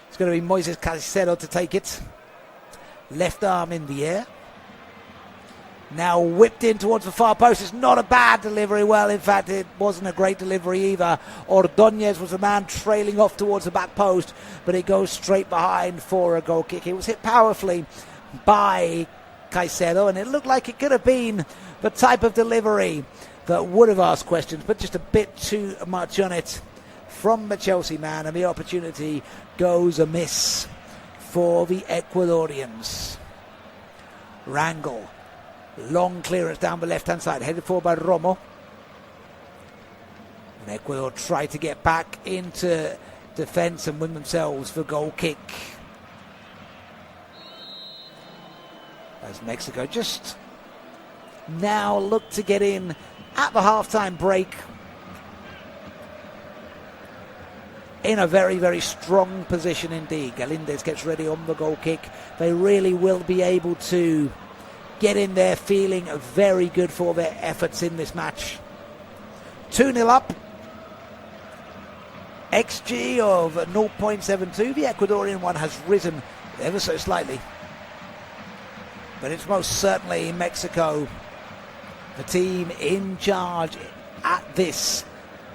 It's going to be Moises Caicedo to take it. Left arm in the air. Now whipped in towards the far post. It's not a bad delivery. Well, in fact, it wasn't a great delivery either. Ordóñez was the man trailing off towards the back post, but it goes straight behind for a goal kick. It was hit powerfully by Caicedo, and it looked like it could have been the type of delivery that would have asked questions, but just a bit too much on it from the Chelsea man, and the opportunity goes amiss for the Ecuadorians. Rangel. Long clearance down the left-hand side, headed forward by Romo. And Ecuador try to get back into defence and win themselves the goal kick. As Mexico just now look to get in at the half-time break in a very, very strong position indeed. Galíndez gets ready on the goal kick. They really will be able to get in there feeling very good for their efforts in this match. 2-0 up. XG of 0.72. The Ecuadorian one has risen ever so slightly. But it's most certainly Mexico, the team in charge at this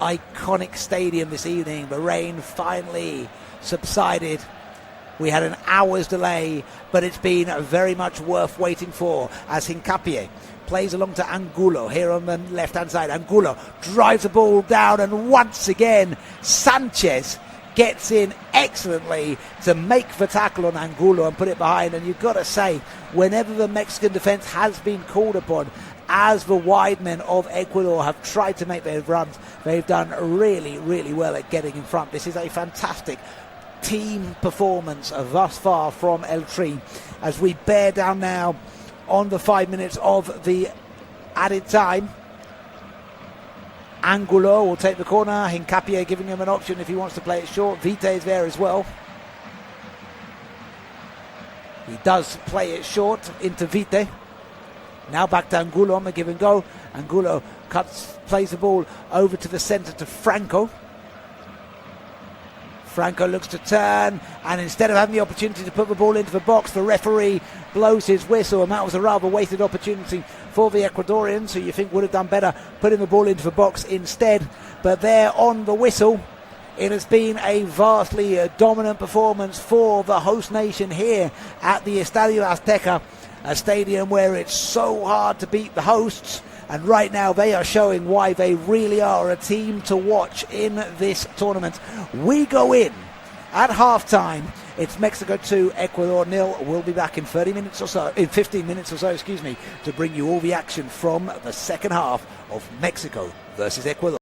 iconic stadium this evening. The rain finally subsided. We had an hour's delay, but it's been very much worth waiting for as Hincapié plays along to Angulo here on the left-hand side. Angulo drives the ball down, and once again Sanchez gets in excellently to make the tackle on Angulo and put it behind. And you've got to say, whenever the Mexican defence has been called upon, as the wide men of Ecuador have tried to make their runs, they've done really, really well at getting in front. This is a fantastic team performance thus far from El Tri as we bear down now on the 5 minutes of the added time. Angulo will take the corner. Hincapié giving him an option if he wants to play it short. Vite is there as well. He does play it short into Vite. Now back to Angulo on the give and go. Angulo plays the ball over to the centre to Franco. Franco looks to turn, and instead of having the opportunity to put the ball into the box, the referee blows his whistle, and that was a rather wasted opportunity for the Ecuadorians, who you think would have done better putting the ball into the box instead. But there on the whistle, it has been a vastly dominant performance for the host nation here at the Estadio Azteca, a stadium where it's so hard to beat the hosts. And right now they are showing why they really are a team to watch in this tournament. We go in at half-time. It's Mexico 2, Ecuador 0. We'll be back in 15 minutes or so, to bring you all the action from the second half of Mexico versus Ecuador.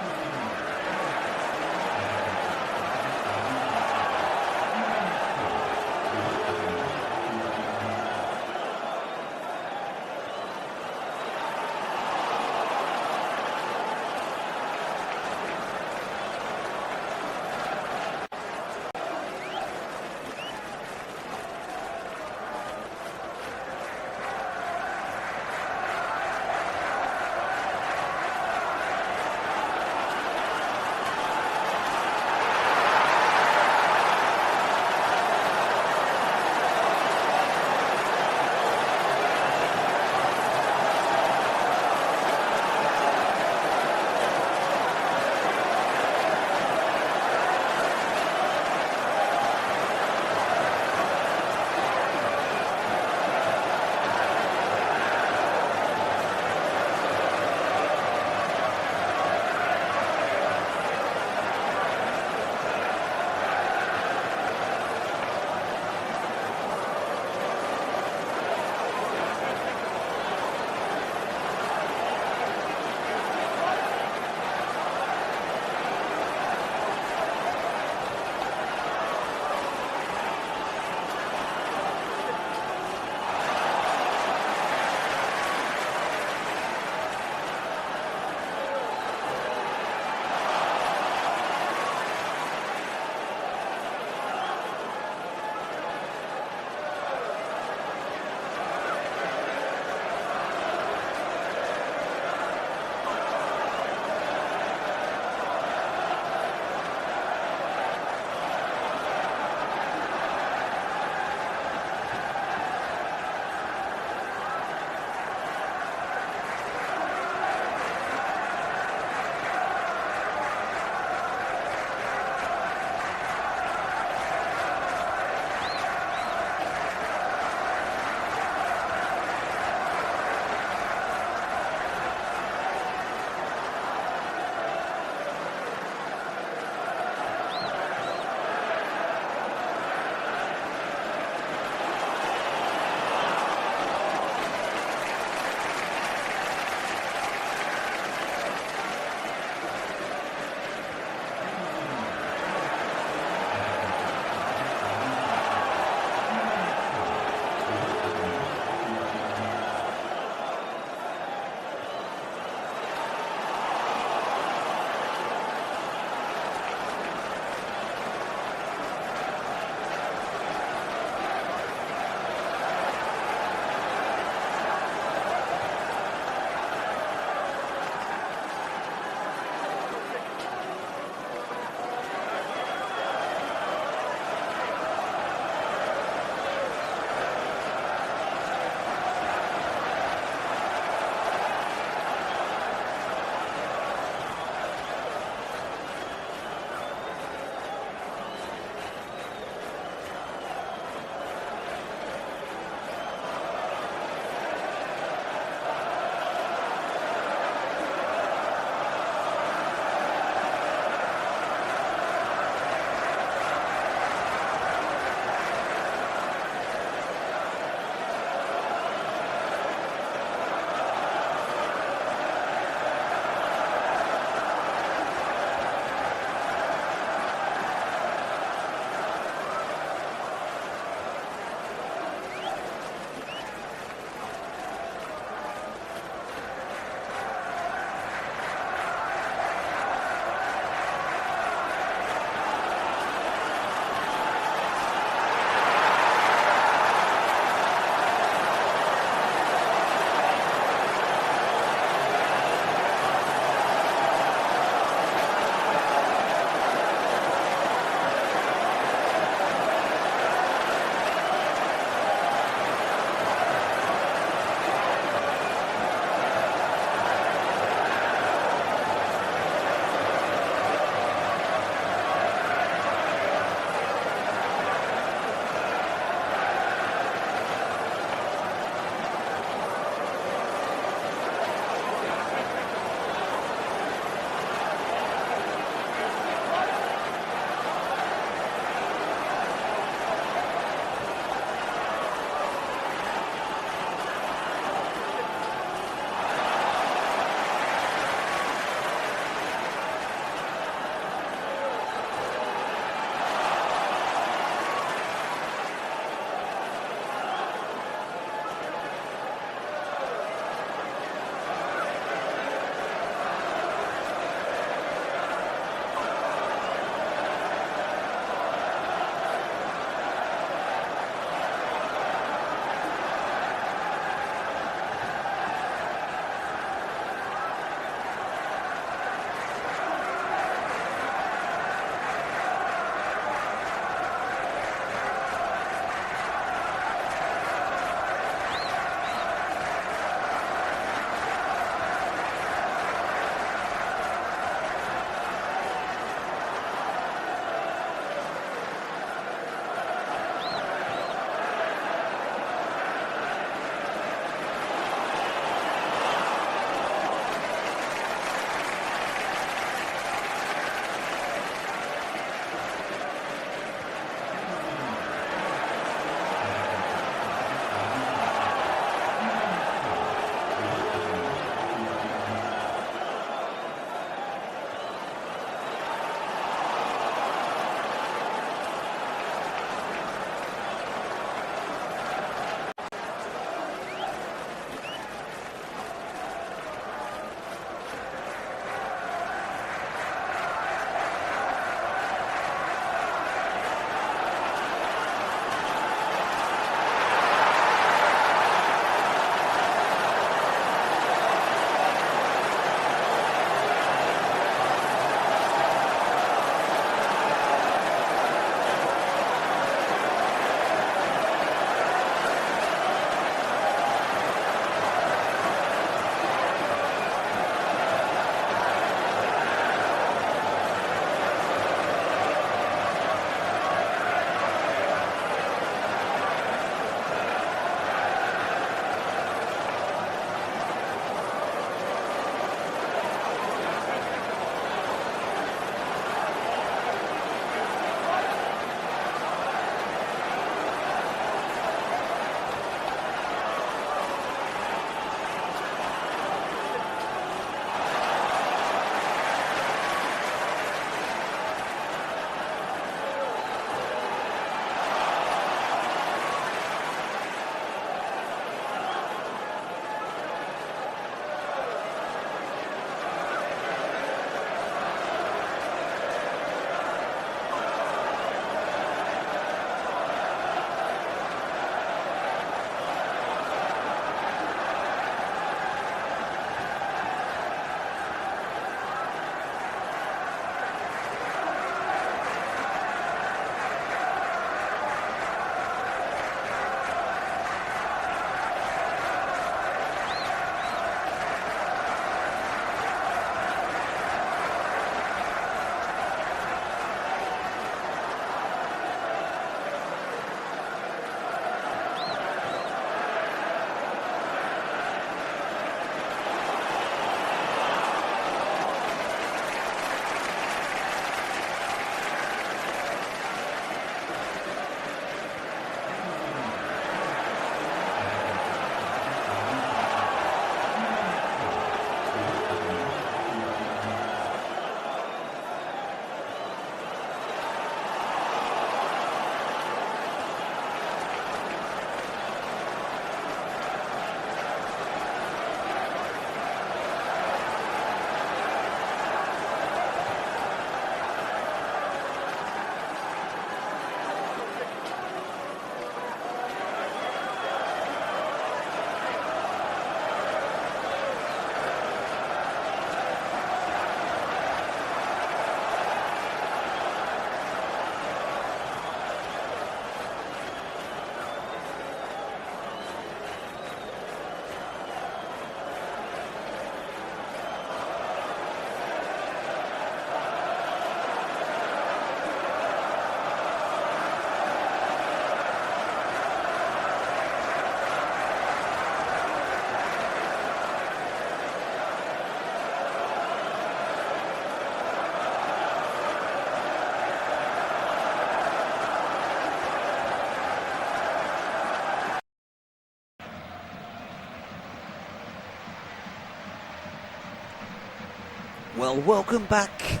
Well, welcome back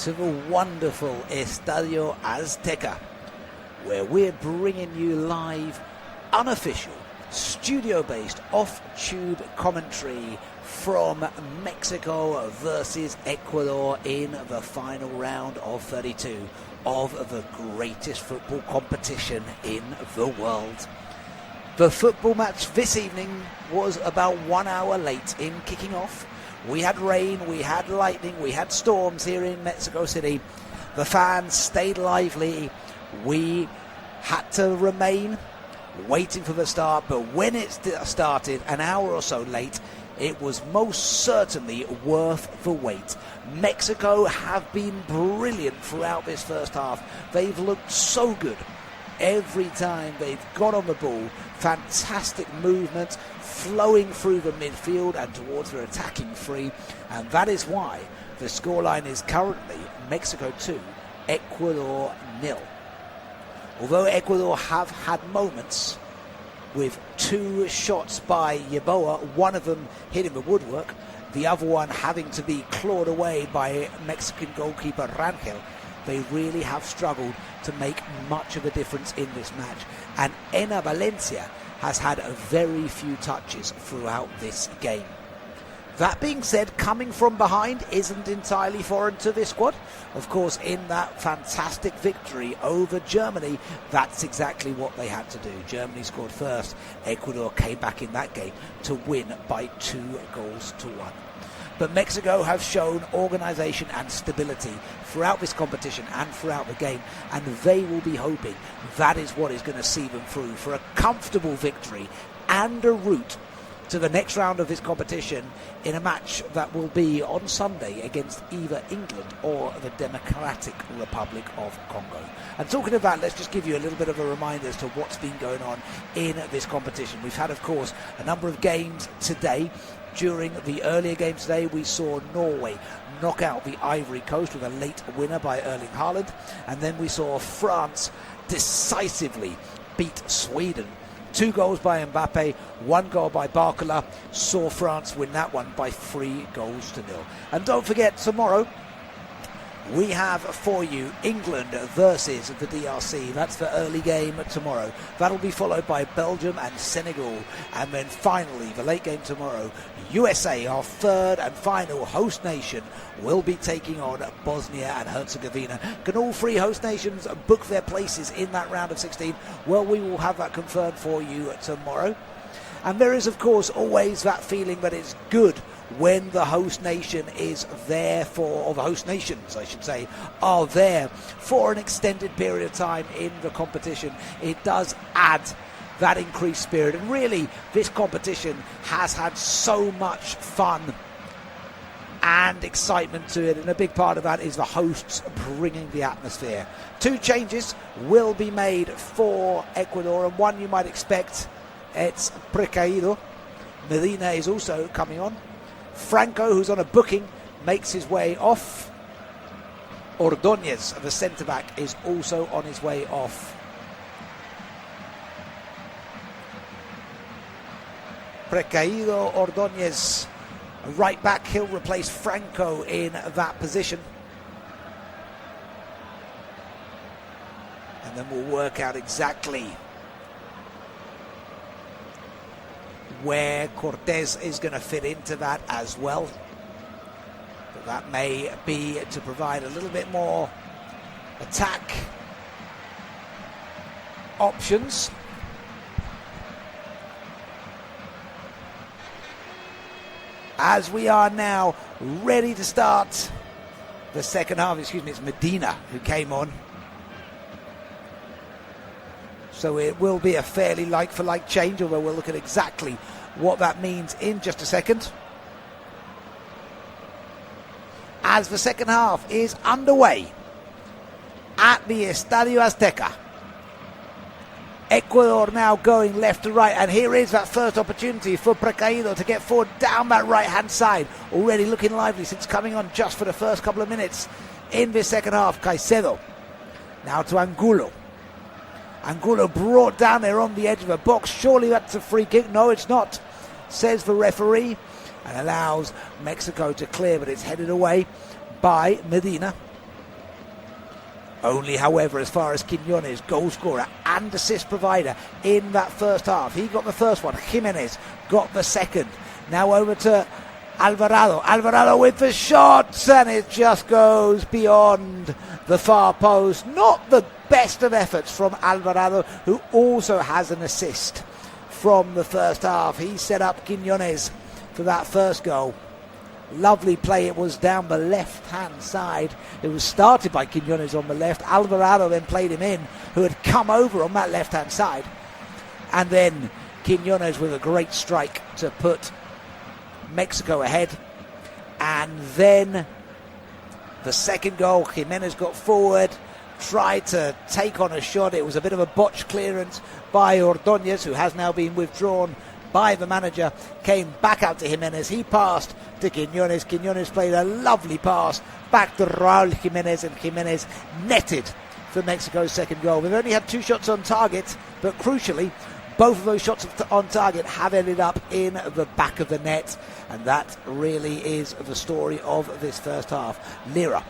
to the wonderful Estadio Azteca, where we're bringing you live, unofficial, studio-based, off-tube commentary from Mexico versus Ecuador in the final round of 32 of the greatest football competition in the world. The football match this evening was about 1 hour late in kicking off. We had rain, we had lightning, we had storms here in Mexico City. The fans stayed lively. We had to remain waiting for the start, but when it started an hour or so late, it was most certainly worth the wait. Mexico have been brilliant throughout this first half. They've looked so good every time they've got on the ball. Fantastic movement, flowing through the midfield and towards their attacking three, and that is why the scoreline is currently Mexico 2, Ecuador 0. Although Ecuador have had moments with two shots by Yeboah, one of them hitting the woodwork, the other one having to be clawed away by Mexican goalkeeper Rangel, they really have struggled to make much of a difference in this match. And Ena Valencia has had very few touches throughout this game. That being said, coming from behind isn't entirely foreign to this squad. Of course, in that fantastic victory over Germany, that's exactly what they had to do. Germany scored first. Ecuador came back in that game to win by 2-1. But Mexico have shown organisation and stability throughout this competition and throughout the game, and they will be hoping that is what is going to see them through for a comfortable victory and a route to the next round of this competition in a match that will be on Sunday against either England or the Democratic Republic of Congo. And talking of that, let's just give you a little bit of a reminder as to what's been going on in this competition. We've had, of course, a number of games today. During the earlier games today, we saw Norway knock out the Ivory Coast with a late winner by Erling Haaland, and then we saw France decisively beat Sweden. 2 goals by Mbappe, 1 goal by Barcola, saw France win that one by 3-0. And don't forget, tomorrow we have for you England versus the DRC. That's the early game tomorrow. That'll be followed by Belgium and Senegal. And then finally, the late game tomorrow, USA, our third and final host nation, will be taking on Bosnia and Herzegovina. Can all 3 host nations book their places in that round of 16? Well, we will have that confirmed for you tomorrow. And there is, of course, always that feeling that it's good when the host nation is there for, or the host nations, I should say, are there for an extended period of time in the competition. It does add that increased spirit. And really, this competition has had so much fun and excitement to it, and a big part of that is the hosts bringing the atmosphere. 2 changes will be made for Ecuador, and one you might expect, it's Precaído. Medina is also coming on. Franco, who's on a booking, makes his way off. Ordóñez, the centre-back, is also on his way off. Precaído, Ordóñez, right back, he'll replace Franco in that position. And then we'll work out exactly where Cortés is going to fit into that as well. But that may be to provide a little bit more attack options. As we are now ready to start the second half, it's Medina who came on. So it will be a fairly like-for-like change, although we'll look at exactly what that means in just a second. As the second half is underway at the Estadio Azteca. Ecuador now going left to right, and here is that first opportunity for Precaído to get forward down that right-hand side. Already looking lively since coming on just for the first couple of minutes in this second half. Caicedo now to Angulo. Angulo brought down there on the edge of the box. Surely that's a free kick. No, it's not, says the referee. and allows Mexico to clear, but it's headed away by Medina. Only, however, as far as Quiñones, goal scorer and assist provider in that first half. He got the first one. Jimenez got the second. Now over to Alvarado. Alvarado with the shots, and it just goes beyond the far post. Not the best of efforts from Alvarado, who also has an assist from the first half. He set up Quiñones for that first goal. Lovely play. It was down the left-hand side. It was started by Quiñones on the left. Alvarado then played him in, who had come over on that left-hand side. And then Quiñones with a great strike to put Mexico ahead. And then the second goal, Jimenez got forward, tried to take on a shot. It was a bit of a botched clearance by Ordóñez, who has now been withdrawn by the manager. Came back out to Jimenez. He passed to Quiñones. Quiñones played a lovely pass back to Raúl Jimenez, and Jimenez netted for Mexico's second goal. They've only had 2 shots on target, but crucially, both of those shots on target have ended up in the back of the net, and that really is the story of this first half. Lira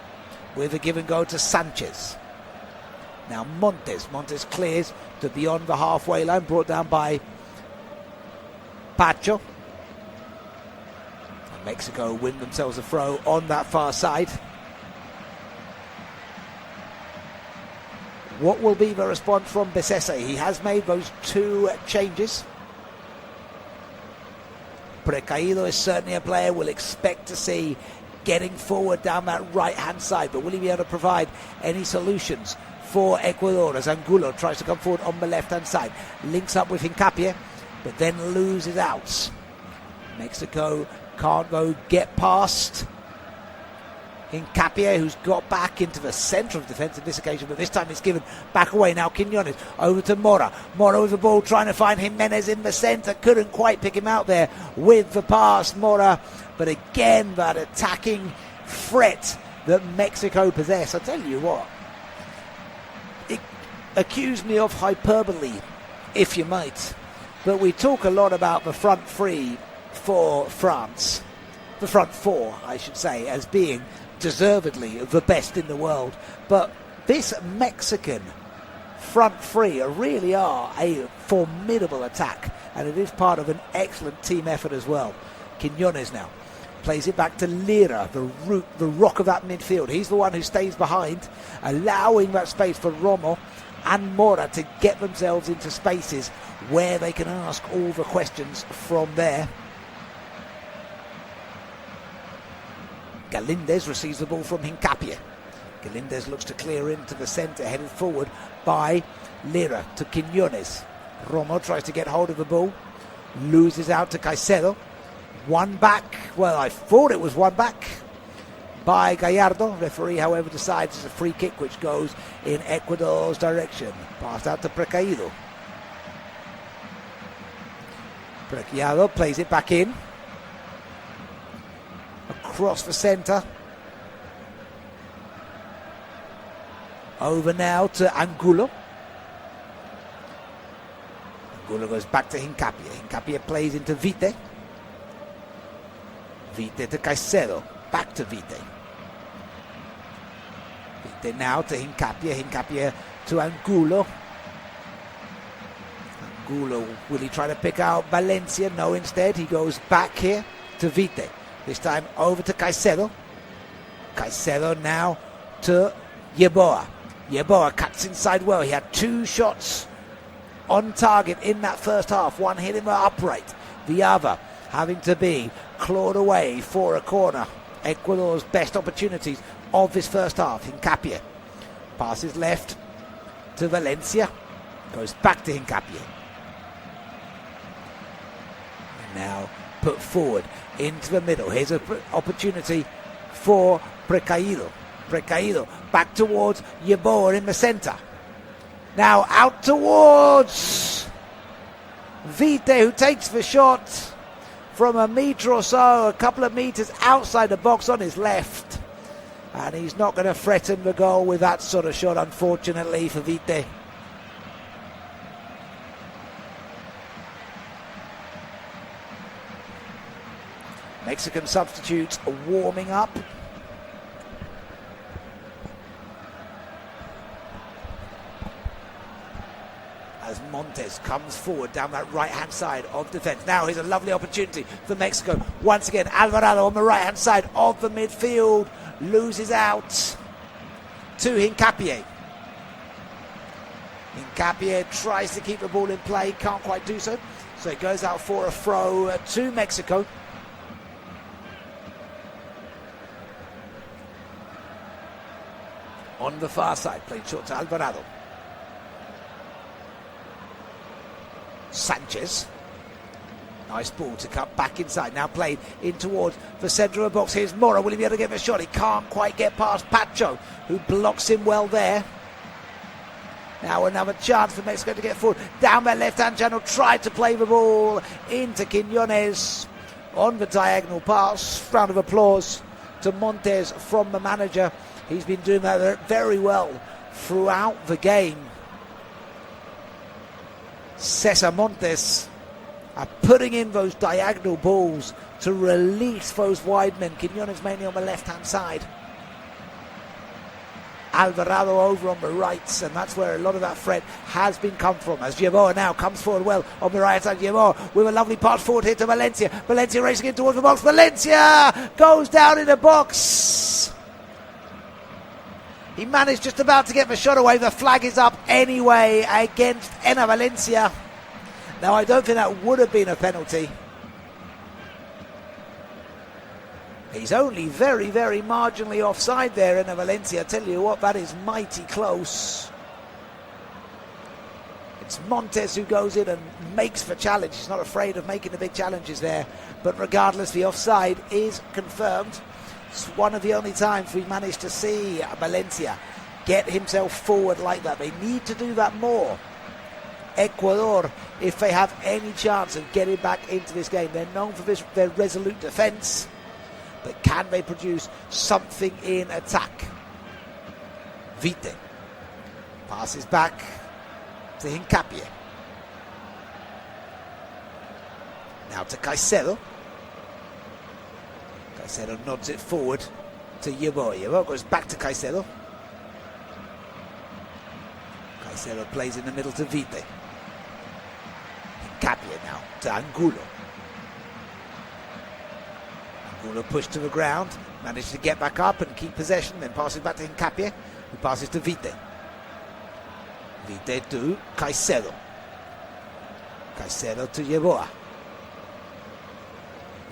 with a give and go to Sanchez. Now Montes clears to beyond the halfway line, brought down by Pacho. And Mexico win themselves a throw on that far side. What will be the response from Besese? He has made those 2 changes. Precaído is certainly a player we'll expect to see getting forward down that right-hand side, but will he be able to provide any solutions for Ecuador as Angulo tries to come forward on the left-hand side? Links up with Hincapié, but then loses out. Mexico can't go get past Hincapié, who's got back into the centre of defence on this occasion, but this time it's given back away. Now Quiñones over to Mora. Mora with the ball, trying to find Jimenez in the centre. Couldn't quite pick him out there with the pass, Mora. But again, that attacking threat that Mexico possess. I tell you what, it accused me of hyperbole, if you might. But we talk a lot about the front three for France. The front four, I should say, as being deservedly the best in the world. But this Mexican front three really are a formidable attack, and it is part of an excellent team effort as well. Quiñones now plays it back to Lira, the rock of that midfield. He's the one who stays behind, allowing that space for Romo and Mora to get themselves into spaces where they can ask all the questions from there. Galíndez receives the ball from Hincapié. Galíndez looks to clear into the centre, headed forward by Lira to Quiñones. Romo tries to get hold of the ball, loses out to Caicedo. One back, well, I thought it was one back by Gallardo. Referee, however, decides it's a free kick which goes in Ecuador's direction. Passed out to Precaído. Precaído plays it back in. Across the centre. Over now to Angulo. Angulo goes back to Hincapié. Hincapié plays into Vite. Vite to Caicedo. Back to Vite. Vite now to Hincapié. Hincapié to Angulo. Angulo, will he try to pick out Valencia? No, instead he goes back here to Vite. This time over to Caicedo. Caicedo now to Yeboah. Yeboah cuts inside well. He had 2 shots on target in that first half. One hit him upright. The other having to be clawed away for a corner. Ecuador's best opportunities of this first half. Hincapié passes left to Valencia. Goes back to Hincapié. And now put forward into the middle. Here's an opportunity for Precaído. Precaído back towards Yeboah in the centre. Now out towards Vite, who takes the shot from a metre or so, a couple of metres outside the box on his left. And he's not going to threaten the goal with that sort of shot, unfortunately, for Vite. Mexican substitutes warming up. As Montes comes forward down that right-hand side of defence. Now here's a lovely opportunity for Mexico. Once again, Alvarado on the right-hand side of the midfield. Loses out to Hincapié. Hincapié tries to keep the ball in play, can't quite do so. So it goes out for a throw to Mexico. On the far side, played short to Alvarado. Sanchez. Nice ball to cut back inside. Now played in towards the centre of the box. Here's Mora. Will he be able to get the shot? He can't quite get past Pacho, who blocks him well there. Now another chance for Mexico to get forward. Down that left-hand channel. Tried to play the ball into Quiñones on the diagonal pass. Round of applause to Montes from the manager. He's been doing that very well throughout the game. Cesar Montes are putting in those diagonal balls to release those wide men. Quiñones mainly on the left-hand side. Alvarado over on the right, and that's where a lot of that threat has been come from. As Yeboah now comes forward well on the right side. Yeboah with a lovely pass forward here to Valencia. Valencia racing in towards the box. Valencia goes down in the box. He managed just about to get the shot away. The flag is up anyway against Enner Valencia. Now, I don't think that would have been a penalty. He's only very, very marginally offside there, Enner Valencia. I tell you what, that is mighty close. It's Montes who goes in and makes the challenge. He's not afraid of making the big challenges there. But regardless, the offside is confirmed. It's one of the only times we managed to see Valencia get himself forward like that. They need to do that more. Ecuador, if they have any chance of getting back into this game, they're known for their resolute defence, but can they produce something in attack? Vite passes back to Hincapié. Now to Caicedo. Caicedo nods it forward to Yeboah. Yeboah goes back to Caicedo. Caicedo plays in the middle to Vite. Hincapié now to Angulo. Angulo pushed to the ground, managed to get back up and keep possession, then passes back to Hincapié, who passes to Vite. Vite to Caicedo. Caicedo to Yeboah.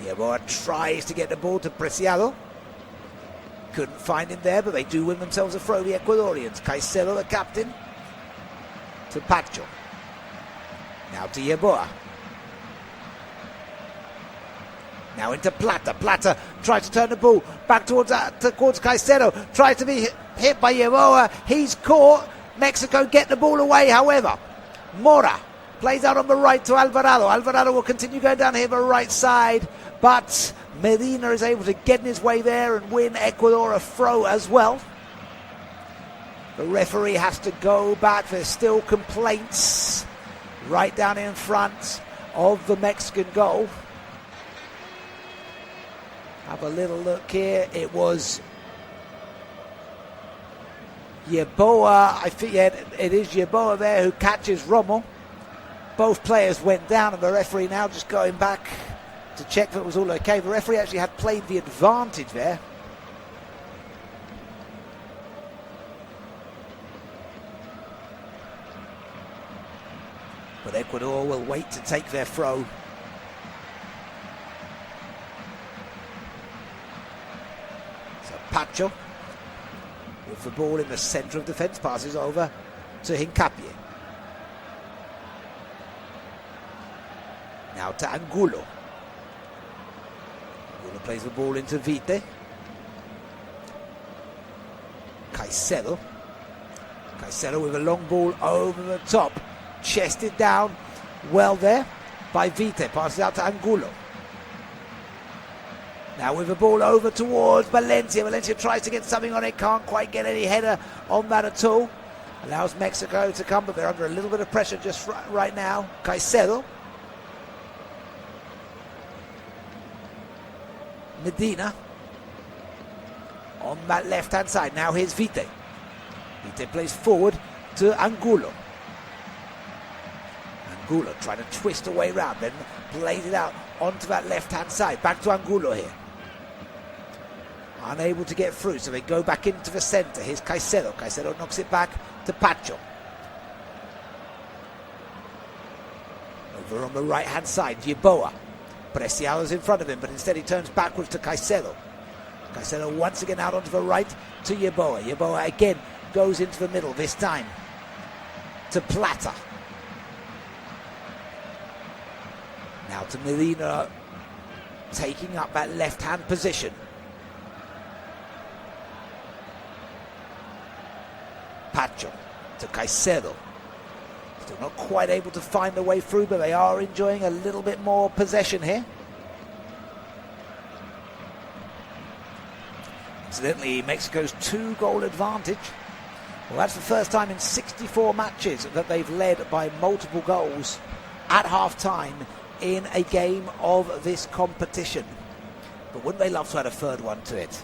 Yeboah tries to get the ball to Preciado. Couldn't find him there, but they do win themselves a throw, the Ecuadorians. Caicedo, the captain, to Pacho. Now to Yeboah. Now into Plata. Plata tries to turn the ball back towards Caicedo. Tries to be hit by Yeboah. He's caught. Mexico get the ball away, however. Mora plays out on the right to Alvarado. Alvarado will continue going down here the right side, but Medina is able to get in his way there and win Ecuador a throw as well. The referee has to go back. There's still complaints right down in front of the Mexican goal. Have a little look here. It was Yeboah. I think it is Yeboah there who catches Rommel. Both players went down, and the referee now just going back to check that it was all okay. The referee actually had played the advantage there. But Ecuador will wait to take their throw. So Pacho with the ball in the centre of defence, passes over to Hincapié. Now to Angulo. Angulo plays the ball into Vite. Caicedo. Caicedo with a long ball over the top. Chested down well there by Vite. Passes out to Angulo. Now with the ball over towards Valencia. Valencia tries to get something on it. Can't quite get any header on that at all. Allows Mexico to come, but they're under a little bit of pressure just right now. Caicedo. Medina on that left-hand side. Now here's Vite. Vite plays forward to Angulo. Angulo trying to twist away round, then plays it out onto that left-hand side. Back to Angulo here. Unable to get through, so they go back into the centre. Here's Caicedo. Caicedo knocks it back to Pacho. Over on the right-hand side, Yeboah. Preciado's in front of him, but instead he turns backwards to Caicedo. Caicedo once again out onto the right to Yeboah. Yeboah again goes into the middle, this time to Plata. Now to Medina, taking up that left-hand position. Pacho to Caicedo. Still not quite able to find the way through, but they are enjoying a little bit more possession here. Incidentally, Mexico's 2-goal advantage. Well, that's the first time in 64 matches that they've led by multiple goals at half-time in a game of this competition. But wouldn't they love to add a third one to it?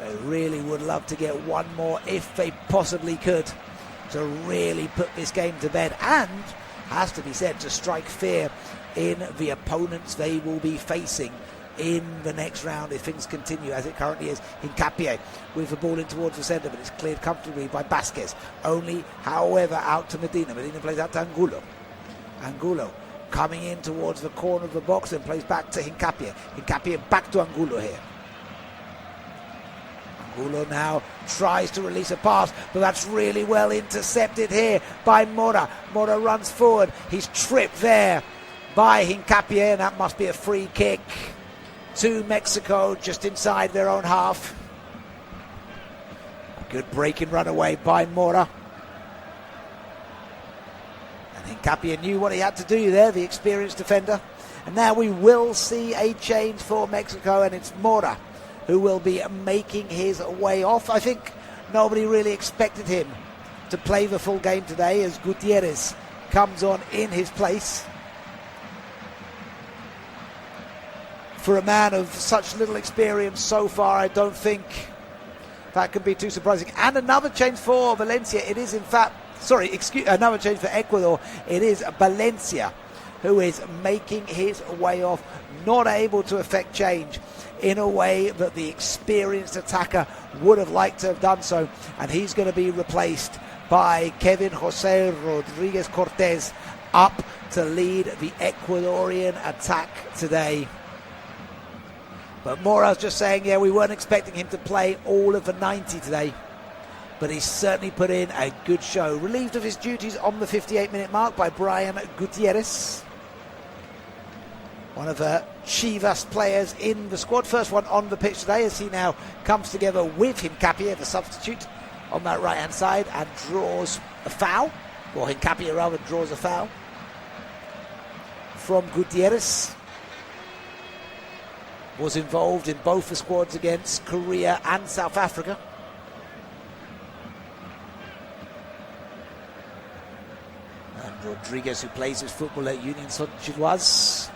They really would love to get one more if they possibly could, to really put this game to bed, and, has to be said, to strike fear in the opponents they will be facing in the next round if things continue as it currently is. Hincapié with the ball in towards the centre, but it's cleared comfortably by Vasquez. Only, however, out to Medina. Medina plays out to Angulo. Angulo coming in towards the corner of the box and plays back to Hincapié. Hincapié back to Angulo here. Angulo now tries to release a pass, but that's really well intercepted here by Mora. Mora runs forward. He's tripped there by Hincapié, and that must be a free kick to Mexico just inside their own half. Good breaking run away by Mora. And Hincapié knew what he had to do there, the experienced defender. And now we will see a change for Mexico, and it's Mora who will be making his way off. I think nobody really expected him to play the full game today, as Gutierrez comes on in his place. For a man of such little experience so far, I don't think that could be too surprising. And another change for Valencia. It is, in fact, another change for Ecuador. It is Valencia who is making his way off, not able to effect change in a way that the experienced attacker would have liked to have done so. And he's going to be replaced by Kevin Jose Rodriguez Cortez, up to lead the Ecuadorian attack today. But Mora's just saying, yeah, we weren't expecting him to play all of the 90 today, but he's certainly put in a good show. Relieved of his duties on the 58-minute mark by Brian Gutierrez, one of the Chivas players in the squad. First one on the pitch today, as he now comes together with Hincapié, the substitute, on that right-hand side, and draws a foul, or Hincapié rather draws a foul from Gutierrez. Was involved in both the squads against Korea and South Africa. And Rodriguez, who plays his football at Union Saint-Gilloise.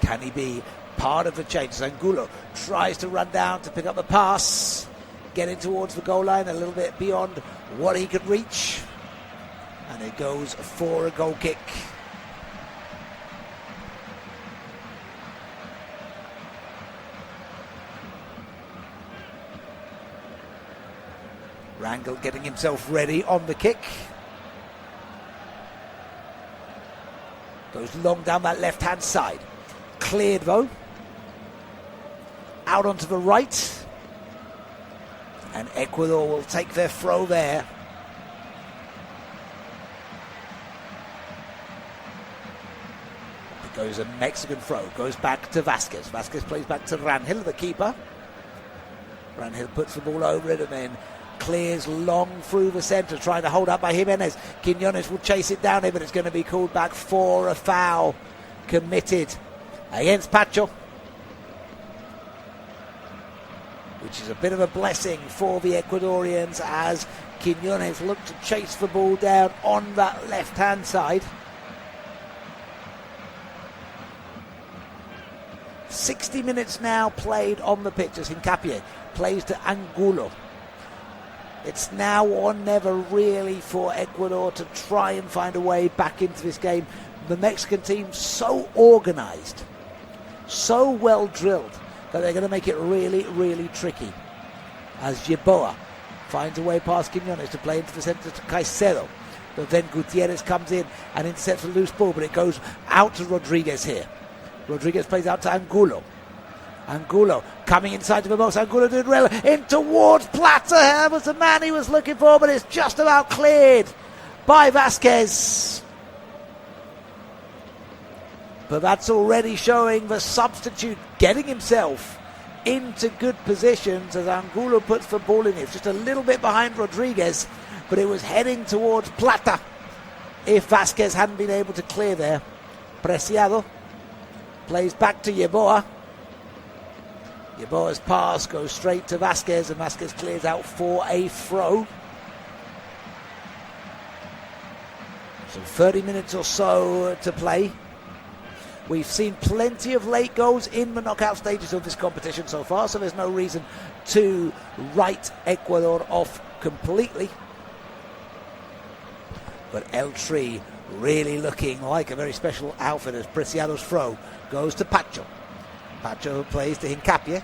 Can he be part of the change? Angulo tries to run down to pick up the pass, getting towards the goal line a little bit beyond what he could reach. And it goes for a goal kick. Rangel getting himself ready on the kick. Goes long down that left-hand side. Cleared though. Out onto the right. And Ecuador will take their throw there. It goes a Mexican throw. Goes back to Vasquez. Vasquez plays back to Rangel, the keeper. Rangel puts the ball over it and then clears long through the centre, trying to hold up by Jimenez. Quiñones will chase it down here, but it's going to be called back for a foul committed against Pacho, which is a bit of a blessing for the Ecuadorians, as Quiñones looked to chase the ball down on that left-hand side. 60 minutes now played on the pitch as Hincapié plays to Angulo. It's now or never really for Ecuador to try and find a way back into this game. The Mexican team so organised, so well drilled, that they're going to make it really, really tricky. As Yeboah finds a way past Quiñones to play into the centre to Caicedo. But then Gutierrez comes in and intercepts a loose ball, but it goes out to Rodriguez here. Rodriguez plays out to Angulo. Angulo coming inside to Mimosa. Angulo doing well in towards Plata. That was the man he was looking for, but it's just about cleared by Vasquez. But that's already showing the substitute getting himself into good positions as Angulo puts the ball in. It's just a little bit behind Rodriguez, but it was heading towards Plata if Vasquez hadn't been able to clear there. Preciado plays back to Yeboah. Yeboah's pass goes straight to Vasquez, and Vasquez clears out for a throw. So 30 minutes or so to play. We've seen plenty of late goals in the knockout stages of this competition so far, so there's no reason to write Ecuador off completely. But El Tri really looking like a very special outfit as Preciado's throw goes to Pacho. Pacho plays to Hincapié.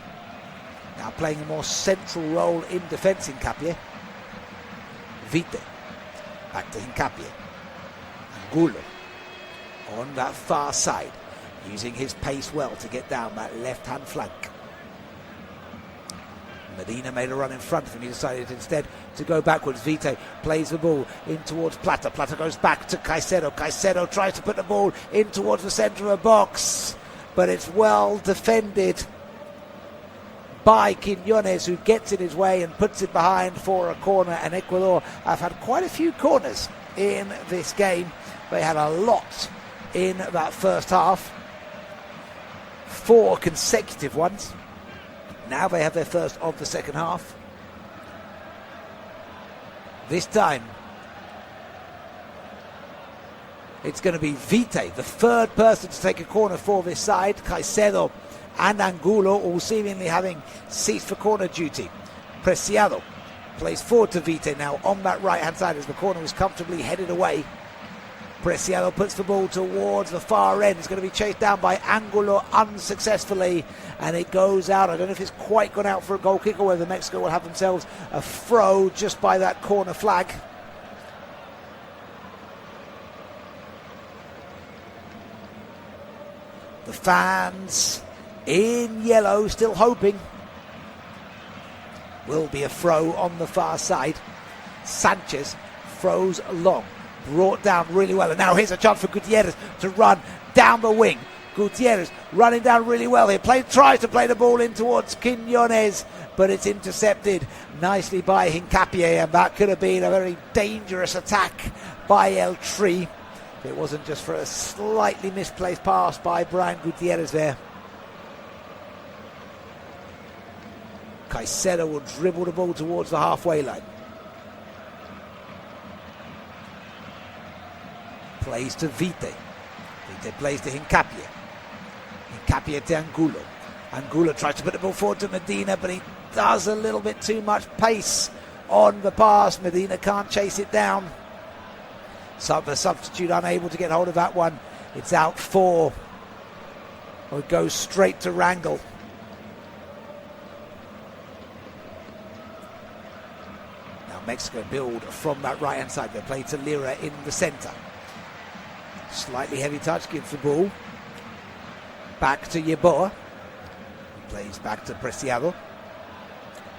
Now playing a more central role in defence, Hincapié. Vite. Back to Hincapié. Angulo on that far side, using his pace well to get down that left-hand flank. Medina made a run in front of him. He decided instead to go backwards. Vite plays the ball in towards Plata. Plata goes back to Caicedo. Caicedo tries to put the ball in towards the centre of the box, but it's well defended by Quiñones, who gets in his way and puts it behind for a corner. And Ecuador have had quite a few corners in this game. They had a lot in that first half. 4 consecutive ones. Now they have their first of the second half. This time it's going to be Vite, the third person to take a corner for this side. Caicedo and Angulo all seemingly having ceased for corner duty. Preciado plays forward to Vite now on that right hand side as the corner was comfortably headed away. Preciado puts the ball towards the far end. It's going to be chased down by Angulo unsuccessfully, and it goes out. I don't know if it's quite gone out for a goal kick or whether Mexico will have themselves a throw just by that corner flag. The fans in yellow still hoping. Will be a throw on the far side. Sanchez throws long. Brought down really well, and now here's a chance for Gutierrez to run down the wing. Gutierrez running down really well here. Tries to play the ball in towards Quiñones, but it's intercepted nicely by Hincapié, and that could have been a very dangerous attack by El Tri. It wasn't just for a slightly misplaced pass by Brian Gutierrez there. Caicedo will dribble the ball towards the halfway line. Plays to Vite. Vite plays to Hincapié. Hincapié to Angulo. Angulo tries to put the ball forward to Medina, but he does a little bit too much pace on the pass. Medina can't chase it down. So the substitute unable to get hold of that one. It's out for, or it goes straight to Rangel. Now Mexico build from that right hand side. They play to Lira in the centre. Slightly heavy touch, gives the ball back to Yeboah. Plays back to Preciado.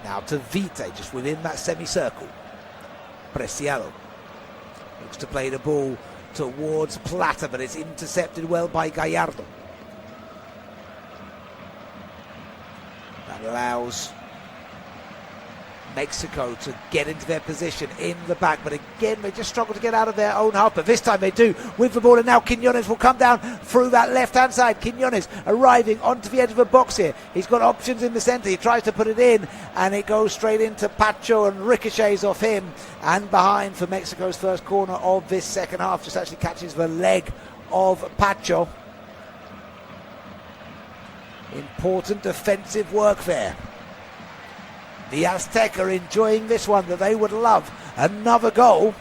Now to Vite, just within that semicircle. Preciado looks to play the ball towards Plata, but it's intercepted well by Gallardo. That allows Mexico to get into their position in the back, but again they just struggle to get out of their own half, but this time they do with the ball, and now Quiñones will come down through that left hand side. Quiñones arriving onto the edge of the box here. He's got options in the centre. He tries to put it in, and it goes straight into Pacho and ricochets off him and behind for Mexico's first corner of this second half. Just actually catches the leg of Pacho. Important defensive work there. The Azteca enjoying this one, that they would love another goal.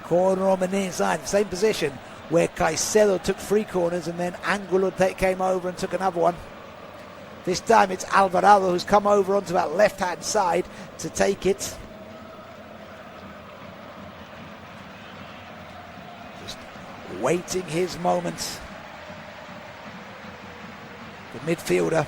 Corner on the inside, same position where Caicedo took 3 corners and then Angulo came over and took another one. This time it's Alvarado who's come over onto that left-hand side to take it. Just waiting his moment. The midfielder.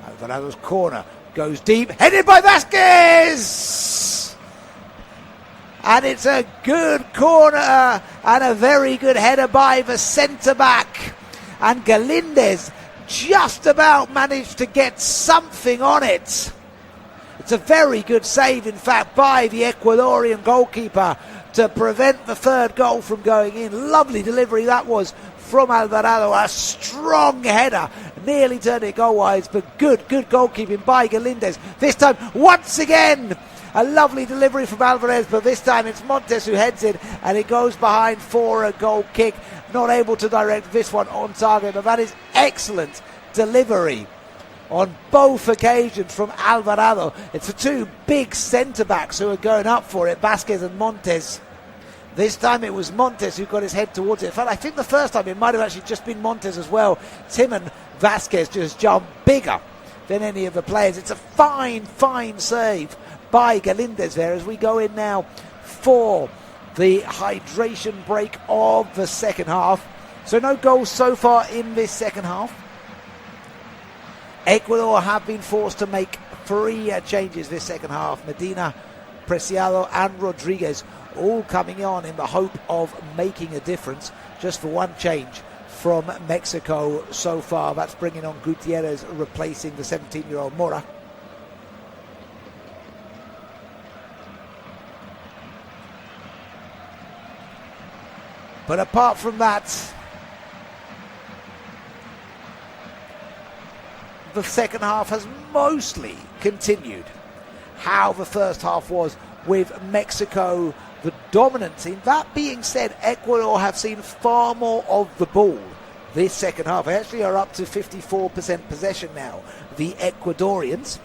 Alvarado's corner goes deep, headed by Vasquez! And it's a good corner and a very good header by the centre-back. And Galindez just about managed to get something on it. It's a very good save, in fact, by the Ecuadorian goalkeeper to prevent the third goal from going in. Lovely delivery that was from Alvarado. A strong header, nearly turned it goal-wise, but good goalkeeping by Galindez. This time, once again, a lovely delivery from Alvarez, but this time it's Montes who heads it, and it goes behind for a goal kick. Not able to direct this one on target, but that is excellent delivery on both occasions from Alvarado. It's the 2 big centre-backs who are going up for it, Vasquez and Montes. This time it was Montes who got his head towards it. In fact, I think the first time it might have actually just been Montes as well. Tim and Vasquez just jumped bigger than any of the players. It's a fine save by Galindez there as we go in now for the hydration break of the second half. So no goals so far in this second half. Ecuador have been forced to make 3 changes this second half. Medina, Preciado and Rodriguez all coming on in the hope of making a difference. Just for 1 change from Mexico so far. That's bringing on Gutierrez, replacing the 17-year-old Mora. But apart from that, the second half has mostly continued how the first half was, with Mexico the dominant team. That being said, Ecuador have seen far more of the ball this second half. They actually are up to 54% possession now, the Ecuadorians.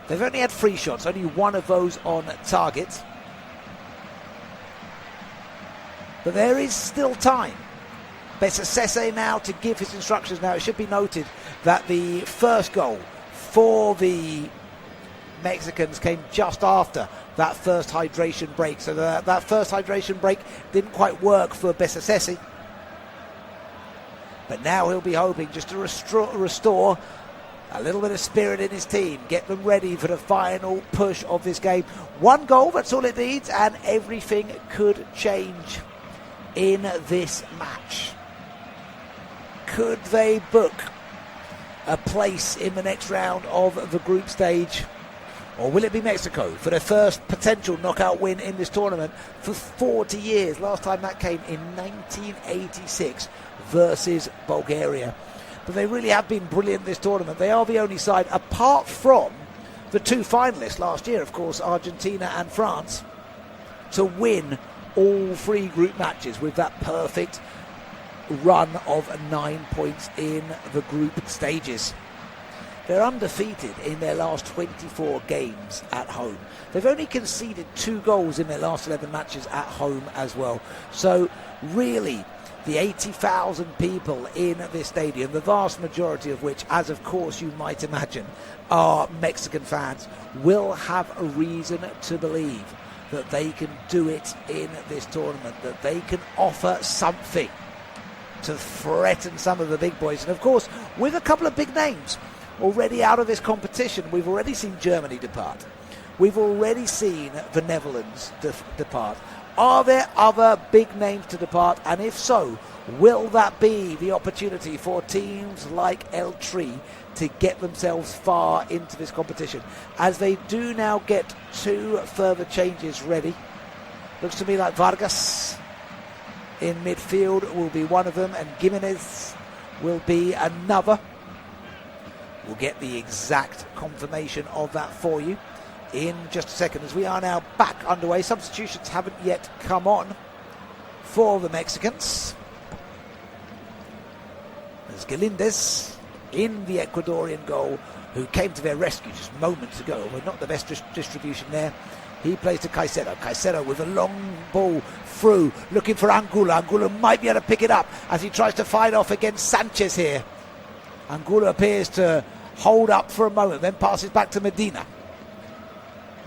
They've only had 3 shots, only 1 of those on target. But there is still time. Besacese now to give his instructions. Now, it should be noted that the first goal for the Mexicans came just after that first hydration break. So that first hydration break didn't quite work for Besacese. But now he'll be hoping just to restore a little bit of spirit in his team, get them ready for the final push of this game. 1 goal, that's all it needs, and everything could change in this match. Could they book a place in the next round of the group stage? Or will it be Mexico for their first potential knockout win in this tournament for 40 years? Last time that came in 1986 versus Bulgaria. But they really have been brilliant this tournament. They are the only side, apart from the 2 finalists last year, of course, Argentina and France, to win all 3 group matches with that perfect run of 9 points in the group stages. They're undefeated in their last 24 games at home. They've only conceded 2 goals in their last 11 matches at home as well. So really, the 80,000 people in this stadium, the vast majority of which, as of course you might imagine, are Mexican fans, will have a reason to believe that they can do it in this tournament, that they can offer something to threaten some of the big boys. And of course, with a couple of big names already out of this competition, we've already seen Germany depart. We've already seen the Netherlands depart. Are there other big names to depart? And if so, will that be the opportunity for teams like El Tri to get themselves far into this competition? As they do now get 2 further changes ready. Looks to me like Vargas in midfield will be one of them, and Gimenez will be another. We'll get the exact confirmation of that for you in just a second, as we are now back underway. Substitutions haven't yet come on for the Mexicans. There's Galindez in the Ecuadorian goal, who came to their rescue just moments ago. Well, not the best distribution there. He plays to Caicedo. Caicedo with a long ball through, looking for Angulo. Angulo might be able to pick it up as he tries to fight off against Sanchez here. Angulo appears to hold up for a moment, then passes back to Medina.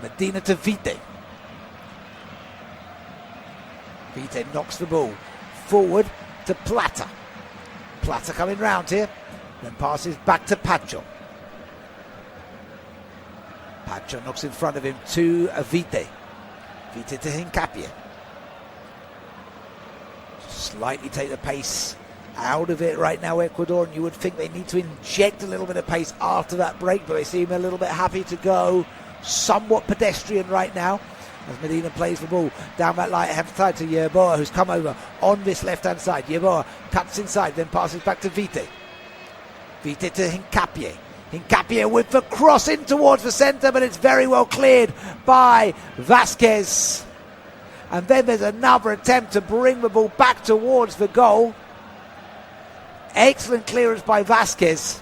Medina to Vite. Vite knocks the ball forward to Plata. Plata coming round here, then passes back to Pacho. Pacho knocks in front of him to Vite. Vite to Hincapié. Slightly take the pace out of it right now, Ecuador, and you would think they need to inject a little bit of pace after that break, but they seem a little bit happy to go somewhat pedestrian right now as Medina plays the ball down that right-hand side to Yeboah, who's come over on this left-hand side. Yeboah cuts inside, then passes back to Vite. Vite to Hincapié. Hincapié with the cross in towards the centre, but it's very well cleared by Vasquez. And then there's another attempt to bring the ball back towards the goal. Excellent clearance by Vasquez.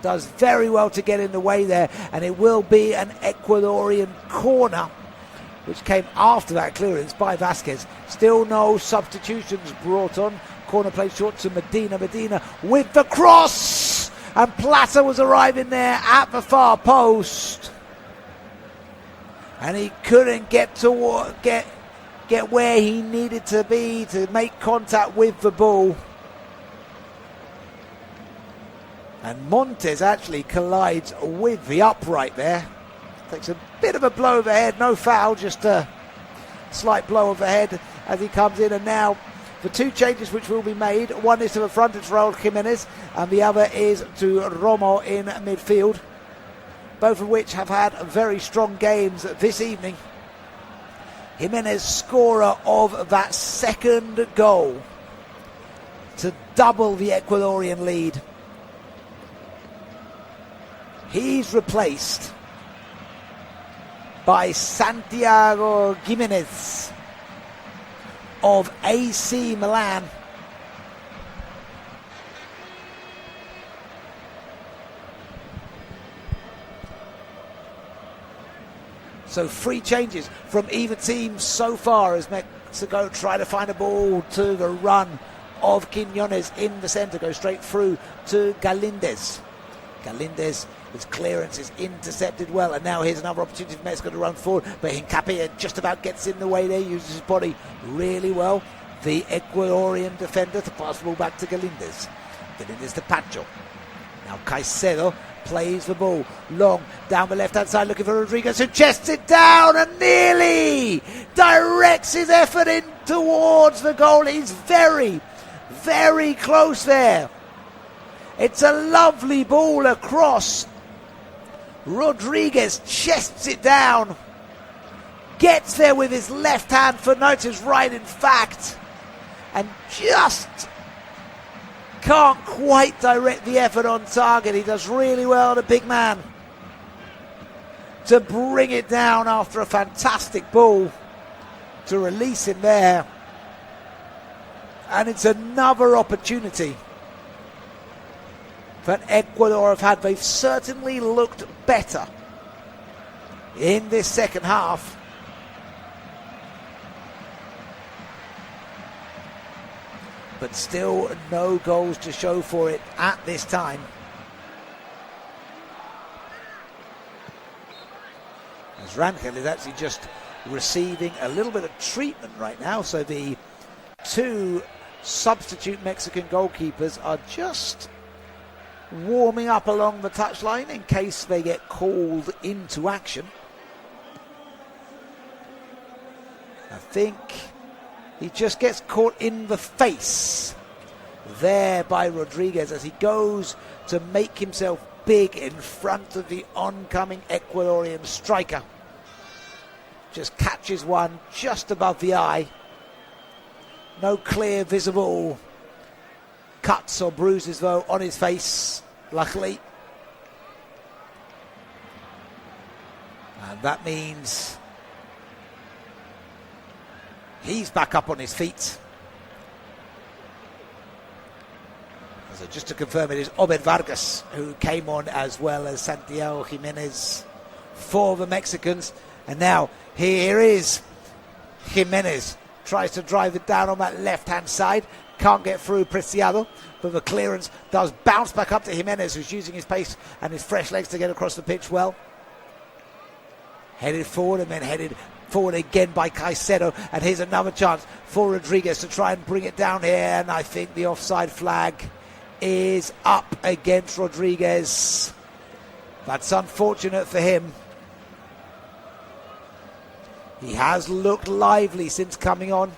Does very well to get in the way there, and it will be an Ecuadorian corner, which came after that clearance by Vasquez. Still no substitutions brought on. Corner played short to Medina. Medina with the cross, and Plata was arriving there at the far post, and he couldn't get where he needed to be to make contact with the ball. And Montes actually collides with the upright there. Takes a bit of a blow overhead, no foul, just a slight blow overhead as he comes in. And now the two changes which will be made, one is to the front, it's Raul Jimenez, and the other is to Romo in midfield, both of which have had very strong games this evening. Jimenez, scorer of that second goal to double the Ecuadorian lead. He's replaced by Santiago Giménez of AC Milan. So 3 changes from either team so far as Mexico try to find a ball to the run of Quiñones in the centre, go straight through to Galindez. Galindez, his clearance is intercepted well, and now here's another opportunity for Mexico to run forward, but Hincapié just about gets in the way there, uses his body really well. The Ecuadorian defender to pass the ball back to Galindez. Galindez to Pacho. Now Caicedo plays the ball long down the left-hand side, looking for Rodriguez, who chests it down and nearly directs his effort in towards the goal. He's very, very close there. It's a lovely ball across. Rodriguez chests it down, gets there with his left hand, for notes his right in fact, and just can't quite direct the effort on target. He does really well, the big man, to bring it down after a fantastic ball to release him there. And it's another opportunity that Ecuador have had. They've certainly looked better in this second half. But still no goals to show for it at this time. As Rangel is actually just receiving a little bit of treatment right now. So the 2 substitute Mexican goalkeepers are just warming up along the touchline in case they get called into action. I think he just gets caught in the face there by Rodriguez as he goes to make himself big in front of the oncoming Ecuadorian striker. Just catches one just above the eye. No clear visible cuts or bruises though on his face, luckily. And that means he's back up on his feet. So just to confirm, it is Obed Vargas who came on, as well as Santiago Jimenez for the Mexicans. And now here is Jimenez. Tries to drive it down on that left-hand side. Can't get through Preciado, but the clearance does bounce back up to Jimenez, who's using his pace and his fresh legs to get across the pitch well. Headed forward and then headed forward again by Caicedo. And here's another chance for Rodriguez to try and bring it down here. And I think the offside flag is up against Rodriguez. That's unfortunate for him. He has looked lively since coming on.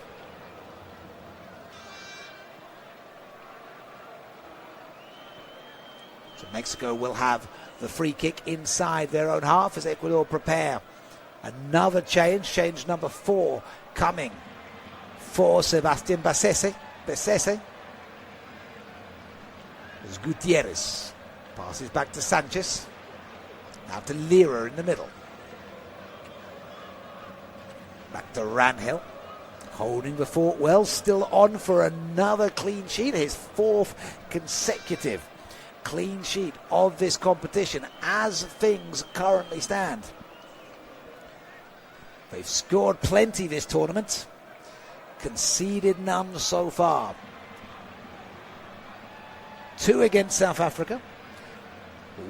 So Mexico will have the free kick inside their own half as Ecuador prepare. Another change number 4 coming for Sebastián Basese. As Gutierrez passes back to Sanchez. Now to Lira in the middle. Back to Rangel, holding the fort well, still on for another clean sheet, his 4th consecutive clean sheet of this competition as things currently stand. They've scored plenty this tournament, conceded none so far. 2 against South Africa,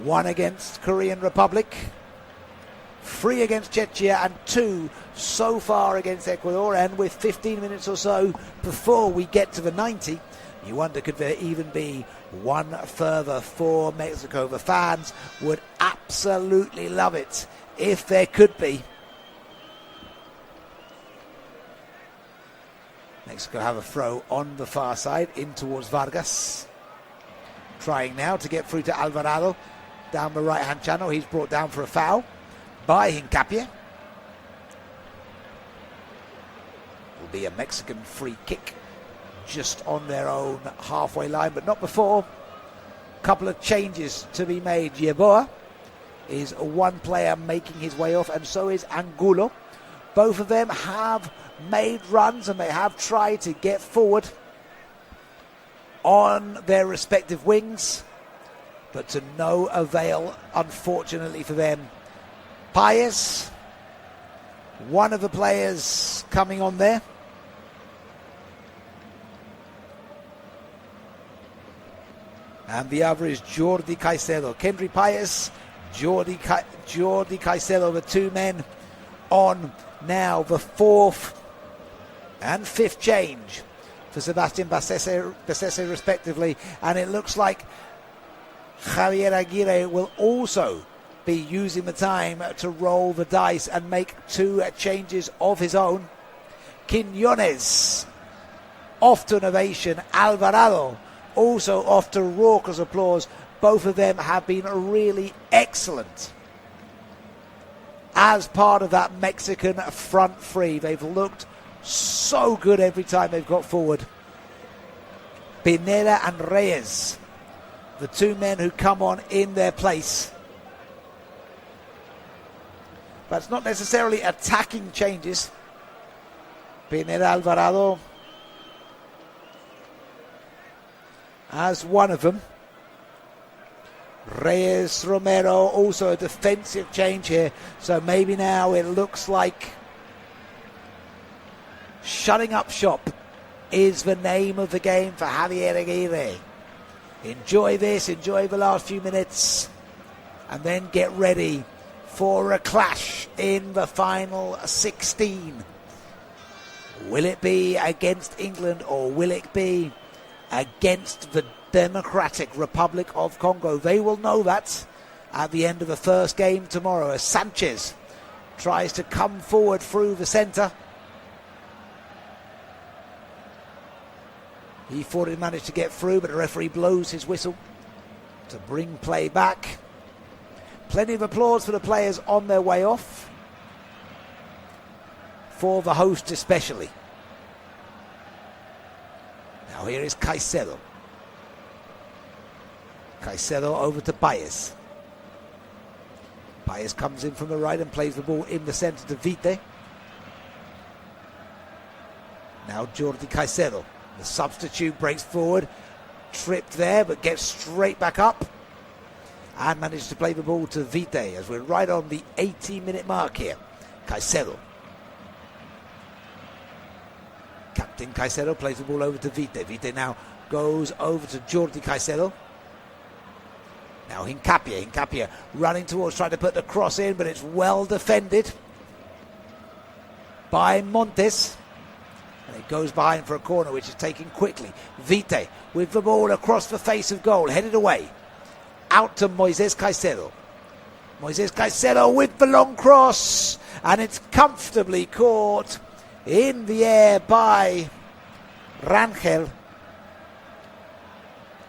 1 against Korean Republic, 3 against Czechia, and 2 so far against Ecuador. And with 15 minutes or so before we get to the 90, you wonder, could there even be one further for Mexico? The fans would absolutely love it if there could be. Mexico have a throw on the far side in towards Vargas. Trying now to get through to Alvarado down the right-hand channel. He's brought down for a foul by Hincapie. Will be a Mexican free kick just on their own halfway line, but not before. A couple of changes to be made. Yeboah is one player making his way off, and so is Angulo. Both of them have made runs and they have tried to get forward on their respective wings, but to no avail, unfortunately for them. Paez, one of the players coming on there. And the other is Jordi Caicedo. Kendry Paez, Jordi Caicedo, the 2 men on now. The 4th and 5th change for Sebastián Basese respectively. And it looks like Javier Aguirre will also be using the time to roll the dice and make 2 changes of his own. Quiñones off to an ovation. Alvarado also off to raucous applause. Both of them have been really excellent as part of that Mexican front three. They've looked so good every time they've got forward. Pineda and Reyes, the 2 men who come on in their place. But it's not necessarily attacking changes. Pineda Alvarado as one of them. Reyes Romero, also a defensive change here. So maybe now it looks like shutting up shop is the name of the game for Javier Aguirre. Enjoy this, enjoy the last few minutes, and then get ready for a clash in the final 16. Will it be against England or will it be against the Democratic Republic of Congo? They will know that at the end of the first game tomorrow, as Sanchez tries to come forward through the centre. He thought he managed to get through, but the referee blows his whistle to bring play back. Plenty of applause for the players on their way off, for the host especially. Now here is Caicedo. Caicedo over to Paez. Paez comes in from the right and plays the ball in the centre to Vite. Now Jordi Caicedo, the substitute, breaks forward, tripped there but gets straight back up and managed to play the ball to Vite as we're right on the 80-minute mark here. Caicedo. Captain Caicedo plays the ball over to Vite. Vite now goes over to Jordi Caicedo. Now Hincapie running towards, trying to put the cross in, but it's well defended by Montes. And it goes behind for a corner, which is taken quickly. Vite with the ball across the face of goal, headed away. Out to Moises Caicedo. Moises Caicedo with the long cross. And it's comfortably caught in the air by Rangel.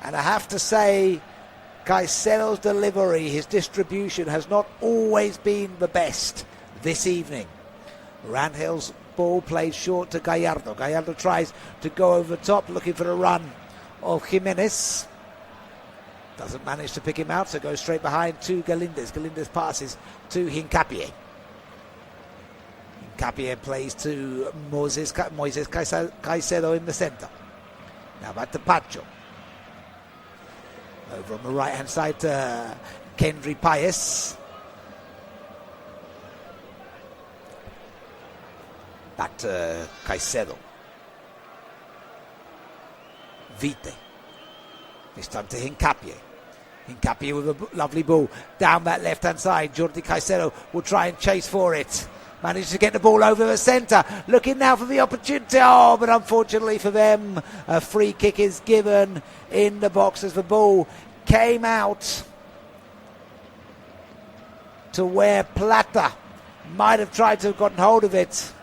And I have to say, Caicedo's delivery, his distribution has not always been the best this evening. Rangel's ball played short to Gallardo. Gallardo tries to go over the top, looking for the run of Jimenez. Doesn't manage to pick him out, so goes straight behind to Galindez. Galindez passes to Hincapie. Hincapie plays to Moises Caicedo in the centre. Now back to Pacho. Over on the right-hand side to Kendry Paez. Back to Caicedo. Vite. This time to Hincapie. Hincapie with a lovely ball down that left-hand side. Jordi Caicedo will try and chase for it. Managed to get the ball over the centre. Looking now for the opportunity. Oh, but unfortunately for them, a free kick is given in the box as the ball came out to where Plata might have tried to have gotten hold of it.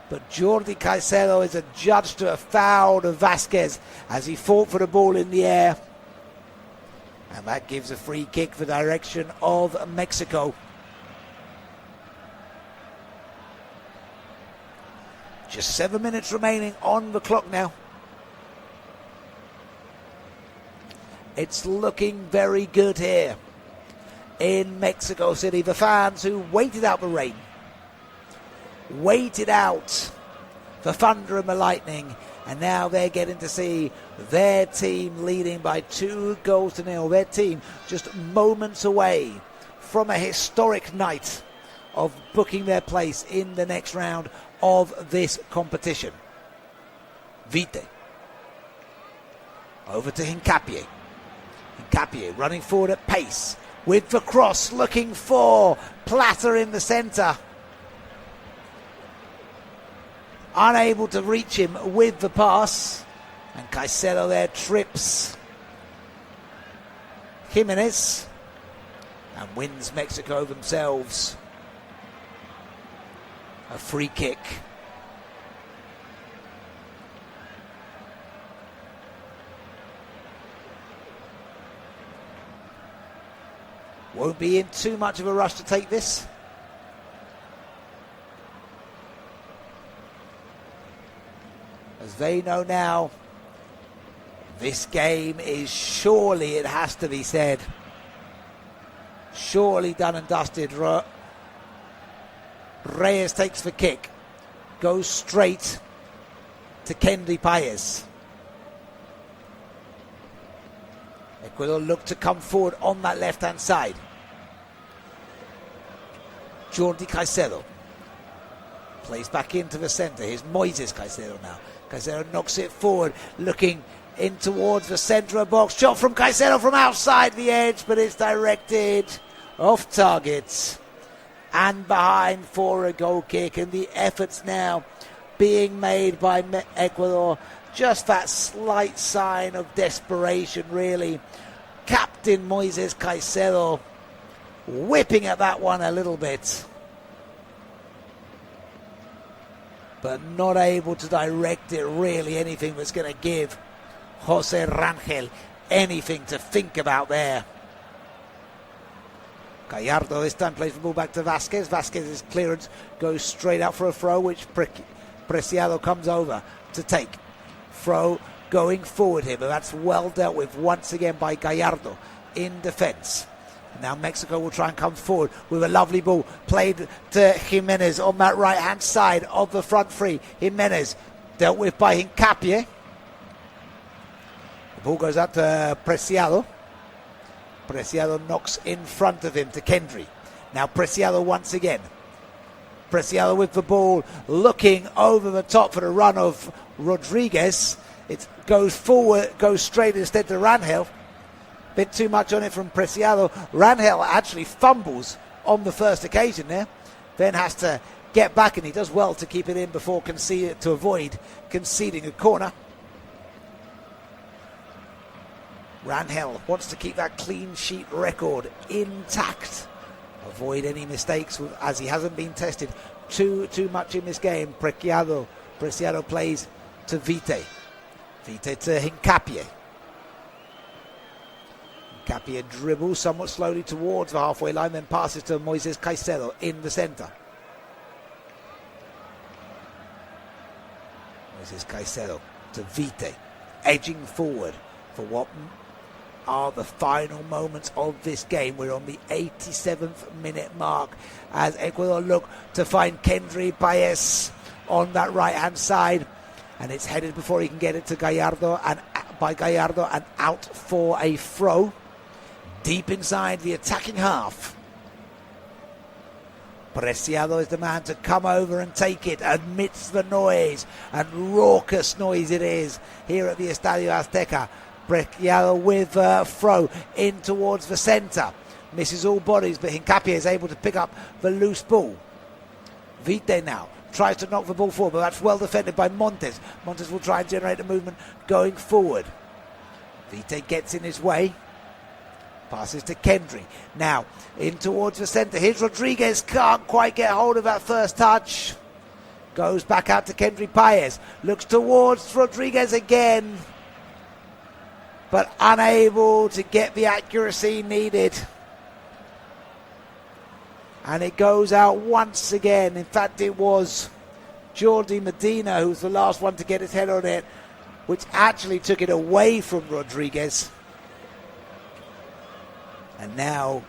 But Jordi Caicedo is adjudged to a foul to Vasquez as he fought for the ball in the air. And that gives a free kick for the direction of Mexico. Just 7 minutes remaining on the clock now. It's looking very good here in Mexico City. The fans who waited out the rain, waited out the thunder and the lightning, and now they're getting to see their team leading by 2-0. Their team just moments away from a historic night of booking their place in the next round of this competition. Vite. Over to Hincapie. Hincapie running forward at pace with the cross, looking for Plata in the centre. Unable to reach him with the pass. And Caicedo there trips Jimenez and wins Mexico themselves a free kick. Won't be in too much of a rush to take this. As they know now, this game is surely, it has to be said, surely done and dusted. Reyes takes the kick, goes straight to Kendry Paez. Ecuador look to come forward on that left-hand side. Jordi Caicedo plays back into the centre. Here's Moises Caicedo now. Caicedo knocks it forward, looking in towards the centre of the box. Shot from Caicedo from outside the edge, but it's directed off target and behind for a goal kick. And the efforts now being made by Ecuador, just that slight sign of desperation, really. Captain Moises Caicedo whipping at that one a little bit, but not able to direct it really anything that's going to give Jose Rangel anything to think about there. Gallardo this time plays the ball back to Vasquez. Vasquez's clearance goes straight out for a throw, which Preciado comes over to take. Throw going forward here, but that's well dealt with once again by Gallardo. in defence. Now Mexico will try and come forward with a lovely ball played to Jimenez on that right-hand side of the front three. Jimenez dealt with by Hincapié. The ball goes out to Preciado. Preciado knocks in front of him to Kendry. Now Preciado once again. Preciado with the ball, looking over the top for the run of Rodriguez. It goes forward, goes straight instead to Rangel. Bit too much on it from Preciado. Rangel actually fumbles on the first occasion there. Then has to get back, and he does well to keep it in before to avoid conceding a corner. Rangel wants to keep that clean sheet record intact. Avoid any mistakes as he hasn't been tested too much in this game. Preciado plays to Vite. Vite to Hincapié. Hincapié dribbles somewhat slowly towards the halfway line, then passes to Moises Caicedo in the centre. Moises Caicedo to Vite, edging forward for what are the final moments of this game. We're on the 87th minute mark as Ecuador look to find Kendry Paez on that right-hand side, and it's headed before he can get it to Gallardo, and out for a throw deep inside the attacking half. Preciado is the man to come over and take it amidst the noise, and raucous noise it is here at the Estadio Azteca. Preciado with throw in towards the centre. Misses all bodies, but Hincapié is able to pick up the loose ball. Vite now tries to knock the ball forward, but that's well defended by Montes. Montes will try and generate a movement going forward. Vite gets in his way. Passes to Kendry. Now in towards the centre. Here's Rodriguez. Can't quite get hold of that first touch. Goes back out to Kendry Paez. Looks towards Rodriguez again, but unable to get the accuracy needed. And it goes out once again. In fact, it was Jordi Medina who was the last one to get his head on it, which actually took it away from Rodriguez. And now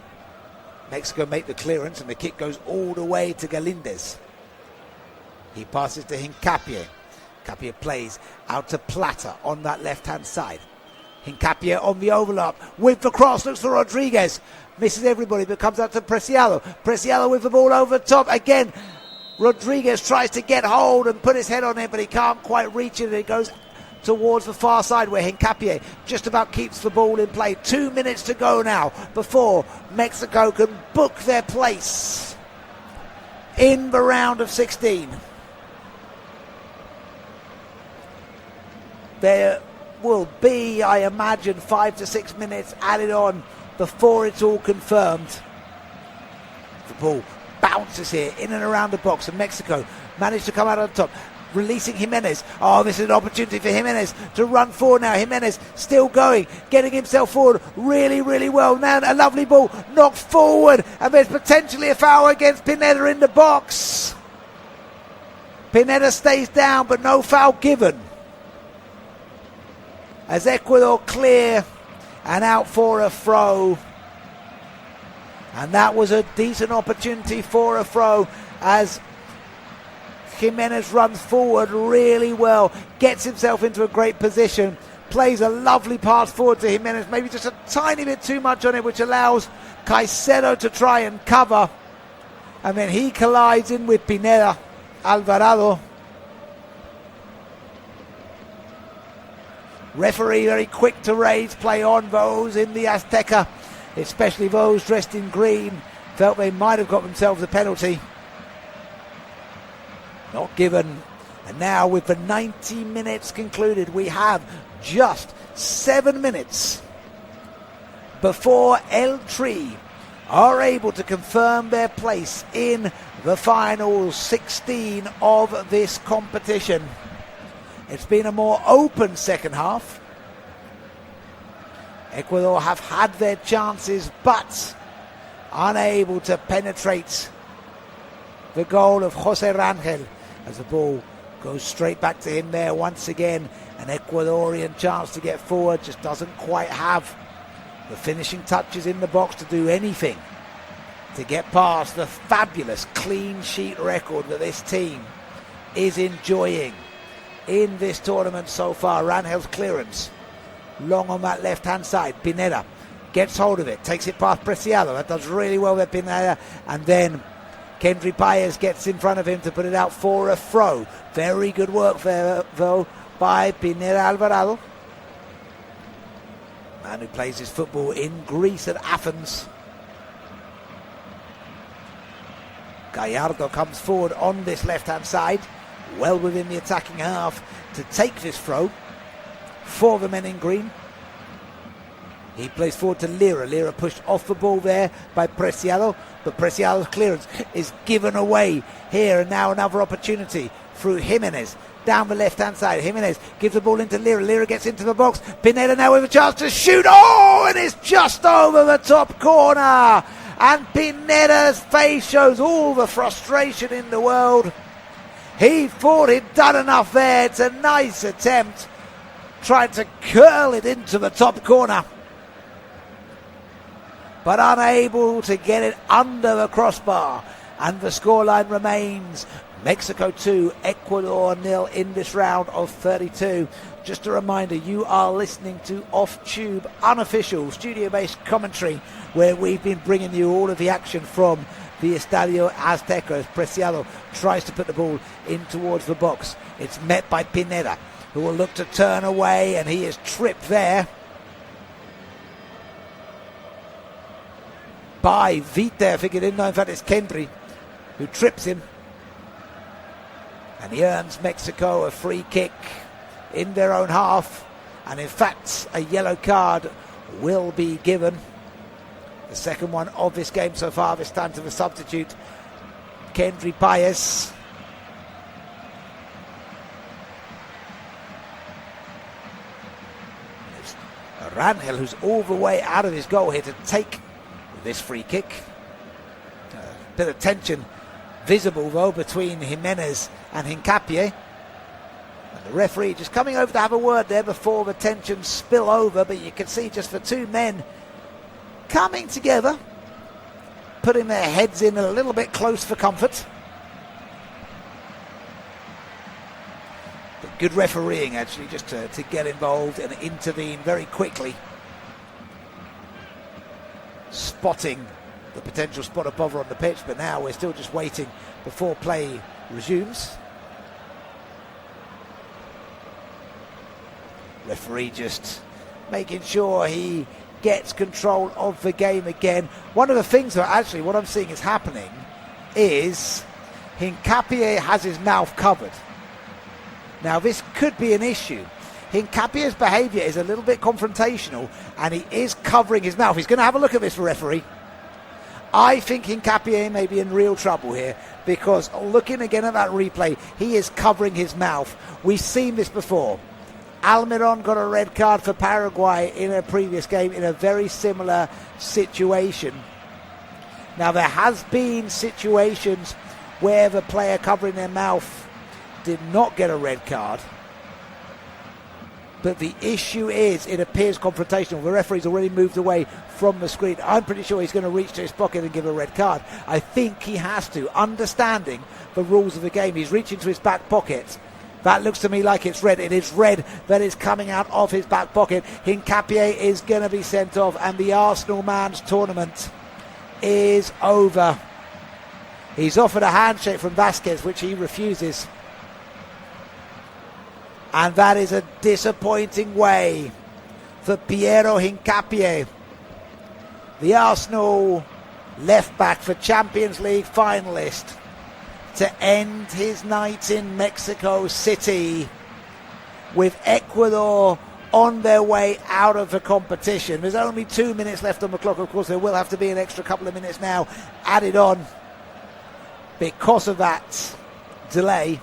Mexico make the clearance, and the kick goes all the way to Galíndez. He passes to Hincapié. Hincapié plays out to Plata on that left-hand side. Hincapié on the overlap with the cross, looks for Rodriguez. Misses everybody, but comes out to Preciado. Preciado with the ball over top. Again, Rodriguez tries to get hold and put his head on it, but he can't quite reach it. It goes towards the far side where Hincapié just about keeps the ball in play. 2 minutes to go now before Mexico can book their place in the round of 16. There will be, I imagine, 5 to 6 minutes added on before it's all confirmed. The ball bounces here in and around the box, and Mexico managed to come out on top, releasing Jimenez. Oh, this is an opportunity for Jimenez to run forward now. Jimenez still going, getting himself forward really, really well. Now a lovely ball knocked forward, and there's potentially a foul against Pineda in the box. Pineda stays down, but no foul given, as Ecuador clear and out for a throw. And that was a decent opportunity for a throw, as Jimenez runs forward really well, gets himself into a great position, plays a lovely pass forward to Jimenez, maybe just a tiny bit too much on it, which allows Caicedo to try and cover, and then he collides in with Pineda. Alvarado. Referee very quick to raise play on those in the Azteca, especially those dressed in green. Felt they might have got themselves a penalty. Not given. And now with the 90 minutes concluded, we have just 7 minutes before El Tri are able to confirm their place in the final 16 of this competition. It's been a more open second half. Ecuador have had their chances, but unable to penetrate the goal of Jose Rangel, as the ball goes straight back to him there once again. An Ecuadorian chance to get forward, just doesn't quite have the finishing touches in the box to do anything to get past the fabulous clean sheet record that this team is enjoying in this tournament so far. Rangel's clearance, long on that left-hand side. Pineda gets hold of it, takes it past Preciado. That does really well with Pineda. And then Kendry Paez gets in front of him to put it out for a throw. Very good work there, though, by Pineda Alvarado. Man who plays his football in Greece at Athens. Gallardo comes forward on this left-hand side, well within the attacking half, to take this throw for the men in green. He plays forward to Lira. Lira pushed off the ball there by Preciado, but Preciado's clearance is given away here, and now another opportunity through Jimenez down the left-hand side. Jimenez gives the ball into Lira. Lira gets into the box. Pineda now with a chance to shoot. Oh, and it's just over the top corner. And Pineda's face shows all the frustration in the world. He thought he'd done enough there. It's a nice attempt, trying to curl it into the top corner, but unable to get it under the crossbar. And the scoreline remains Mexico 2, Ecuador 0 in this round of 32. Just a reminder, you are listening to Off-Tube Unofficial studio-based commentary, where we've been bringing you all of the action from the Estadio Azteca as Preciado tries to put the ball in towards the box. It's met by Pineda, who will look to turn away, and he is tripped there by Vite. I think it didn't know, in fact it's Kendry who trips him, and he earns Mexico a free kick in their own half, and in fact a yellow card will be given, the second one of this game so far, this time to the substitute Kendry Paez. It's Rangel who's all the way out of his goal here to take this free kick. A bit of tension visible though between Jimenez and Hincapié. And the referee just coming over to have a word there before the tension spill over, but you can see just the two men coming together, putting their heads in a little bit close for comfort. But good refereeing actually, just to get involved and intervene very quickly, spotting the potential spot of bother on the pitch. But now we're still just waiting before play resumes. Referee just making sure he gets control of the game again. One of the things that actually what I'm seeing is happening is Hincapié has his mouth covered. Now this could be an issue. Hincapié's behaviour is a little bit confrontational, and he is covering his mouth. He's going to have a look at this, referee. I think Hincapié may be in real trouble here, because looking again at that replay, he is covering his mouth. We've seen this before. Almiron got a red card for Paraguay in a previous game in a very similar situation. Now there has been situations where the player covering their mouth did not get a red card, but the issue is it appears confrontational. The referee's already moved away from the screen. I'm pretty sure he's going to reach to his pocket and give a red card. I think he has to, understanding the rules of the game. He's reaching to his back pocket. That looks to me like it's red. It is red that is coming out of his back pocket. Hincapié is going to be sent off, and the Arsenal man's tournament is over. He's offered a handshake from Vasquez, which he refuses. And that is a disappointing way for Piero Hincapié, the Arsenal left-back for Champions League finalist, to end his night in Mexico City with Ecuador on their way out of the competition. There's only 2 minutes left on the clock. Of course, there will have to be an extra couple of minutes now added on because of that delay.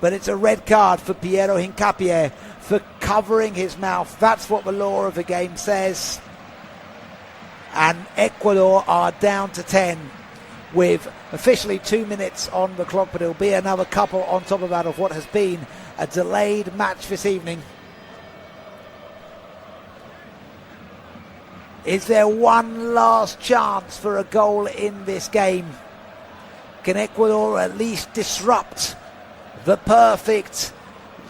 But it's a red card for Piero Hincapié for covering his mouth. That's what the law of the game says. And Ecuador are down to 10 with officially 2 minutes on the clock, but it'll be another couple on top of that of what has been a delayed match this evening. Is there one last chance for a goal in this game? Can Ecuador at least disrupt the perfect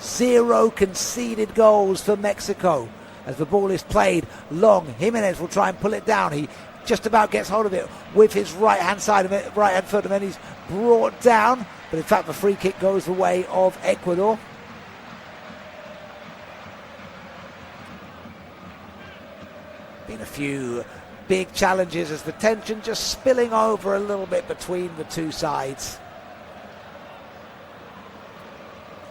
0 conceded goals for Mexico? As the ball is played long, Jimenez will try and pull it down. He just about gets hold of it with his right hand foot, and then he's brought down. But in fact, the free kick goes the way of Ecuador. Been a few big challenges as the tension just spilling over a little bit between the two sides.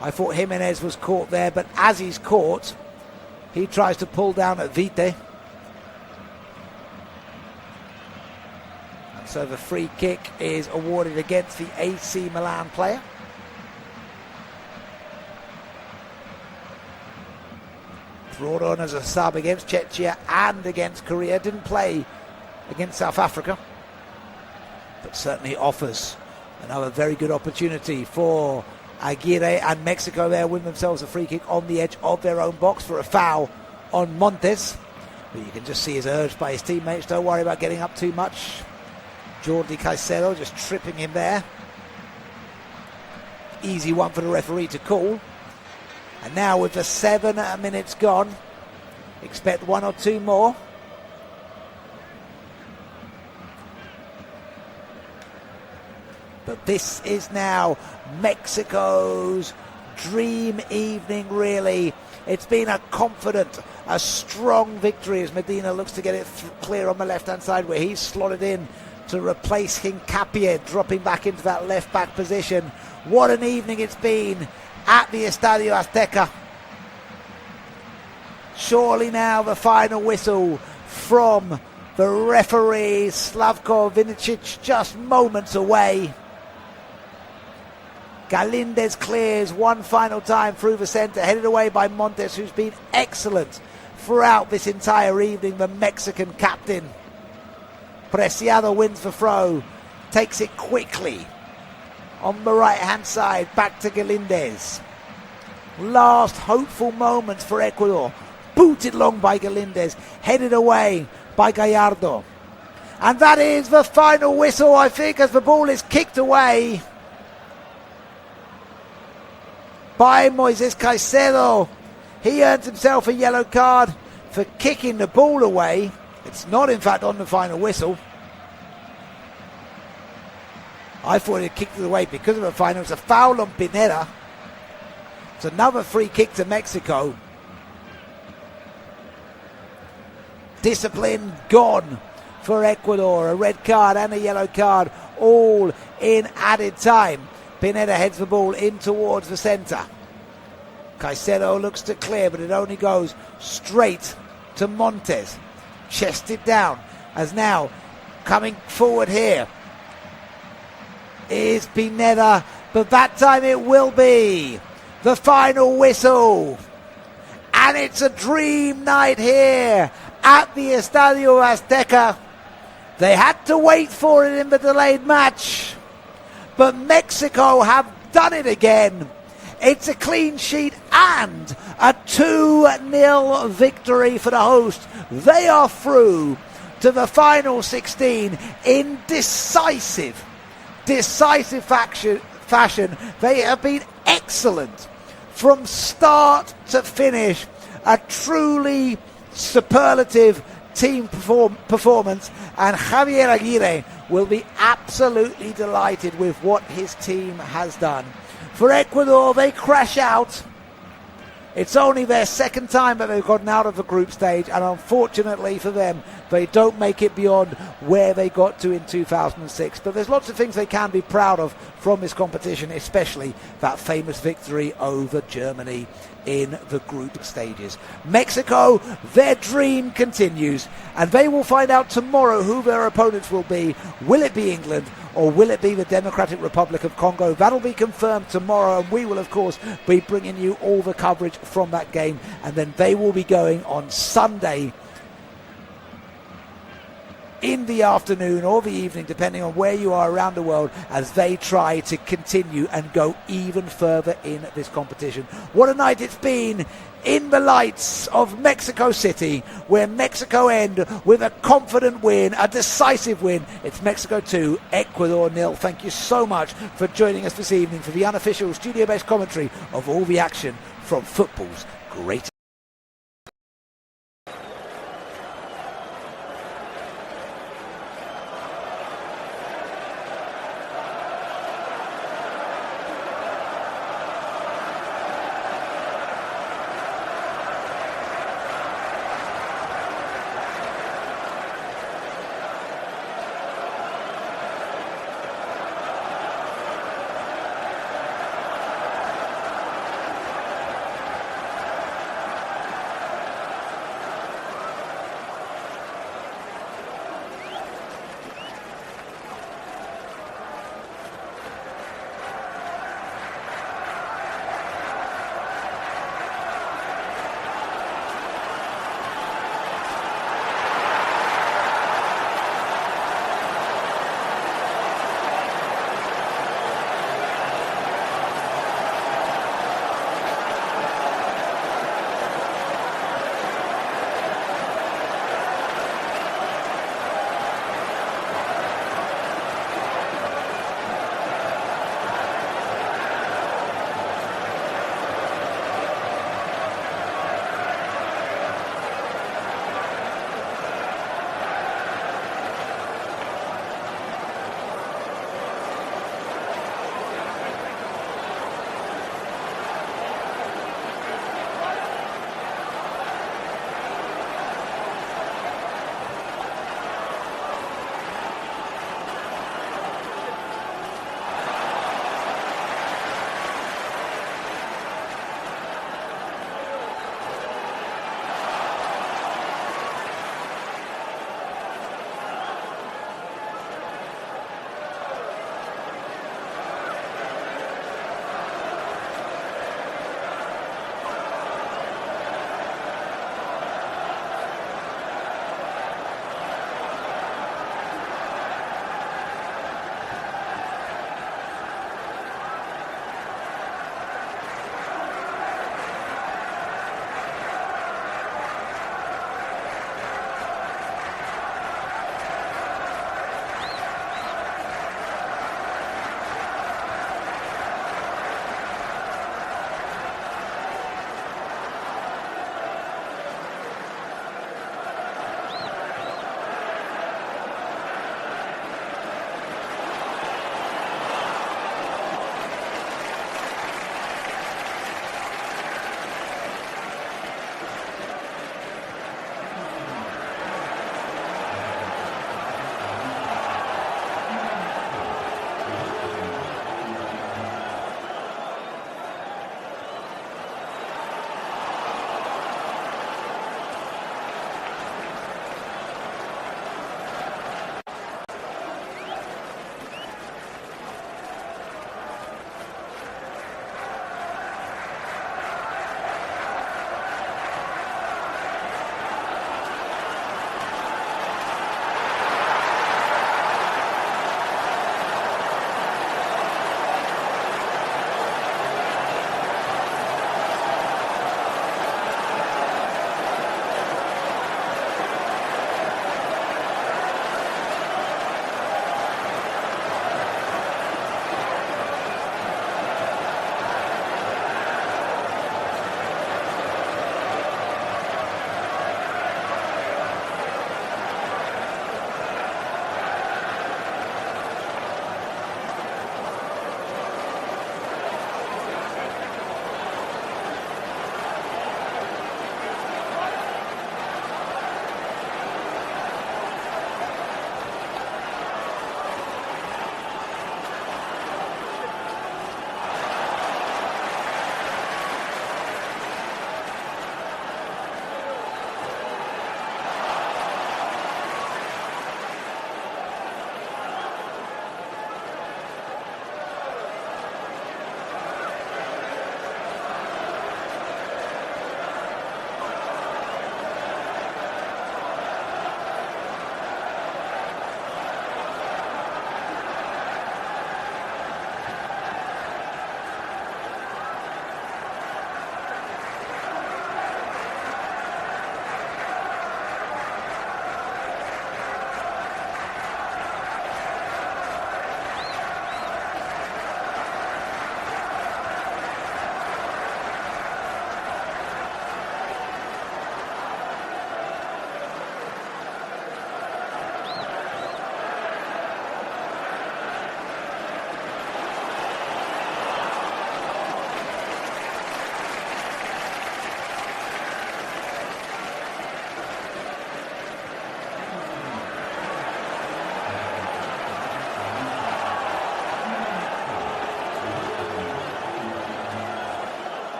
I thought Jimenez was caught there, but as he's caught, he tries to pull down at Vite. And so the free kick is awarded against the AC Milan player. Brought on as a sub against Czechia and against Korea. Didn't play against South Africa, but certainly offers another very good opportunity for Aguirre and Mexico. There win themselves a free kick on the edge of their own box for a foul on Montes. But you can just see he's urged by his teammates, don't worry about getting up too much. Jordi Caicedo just tripping him there. Easy one for the referee to call. And now with the 7 minutes gone, expect 1 or 2 more. But this is now Mexico's dream evening, really. It's been a confident, a strong victory as Medina looks to get it clear on the left-hand side, where he's slotted in to replace Hincapie, dropping back into that left-back position. What an evening it's been at the Estadio Azteca. Surely now the final whistle from the referee, Slavko Vinicic, just moments away. Galindez clears one final time through the centre, headed away by Montes, who's been excellent throughout this entire evening, the Mexican captain. Preciado wins the throw, takes it quickly on the right-hand side, back to Galindez. Last hopeful moments for Ecuador. Booted long by Galindez, headed away by Gallardo. And that is the final whistle, I think, as the ball is kicked away by Moises Caicedo. He earns himself a yellow card for kicking the ball away. It's not, in fact, on the final whistle. I thought he kicked it away because of the final. It's a foul on Pineda. It's another free kick to Mexico. Discipline gone for Ecuador. A red card and a yellow card, all in added time. Pineda heads the ball in towards the centre. Caicedo looks to clear, but it only goes straight to Montes. Chested down, as now coming forward here is Pineda, but that time it will be the final whistle. And it's a dream night here at the Estadio Azteca. They had to wait for it in the delayed match, but Mexico have done it again. It's a clean sheet and a 2-0 victory for the host. They are through to the final 16 in decisive fashion. They have been excellent from start to finish. A truly superlative team performance, and Javier Aguirre will be absolutely delighted with what his team has done. For Ecuador, they crash out. It's only their second time that they've gotten out of the group stage, and unfortunately for them, they don't make it beyond where they got to in 2006. But there's lots of things they can be proud of from this competition, especially that famous victory over Germany in the group stages. Mexico, their dream continues, and they will find out tomorrow who their opponents will be. Will it be England, or will it be the Democratic Republic of Congo? That'll be confirmed tomorrow, and we will, of course, be bringing you all the coverage from that game. And then they will be going on Sunday in the afternoon or the evening, depending on where you are around the world, as they try to continue and go even further in this competition. What a night it's been in the lights of Mexico City, where Mexico end with a confident win, a decisive win. It's Mexico 2, Ecuador 0. Thank you so much for joining us this evening for the unofficial studio-based commentary of all the action from football's great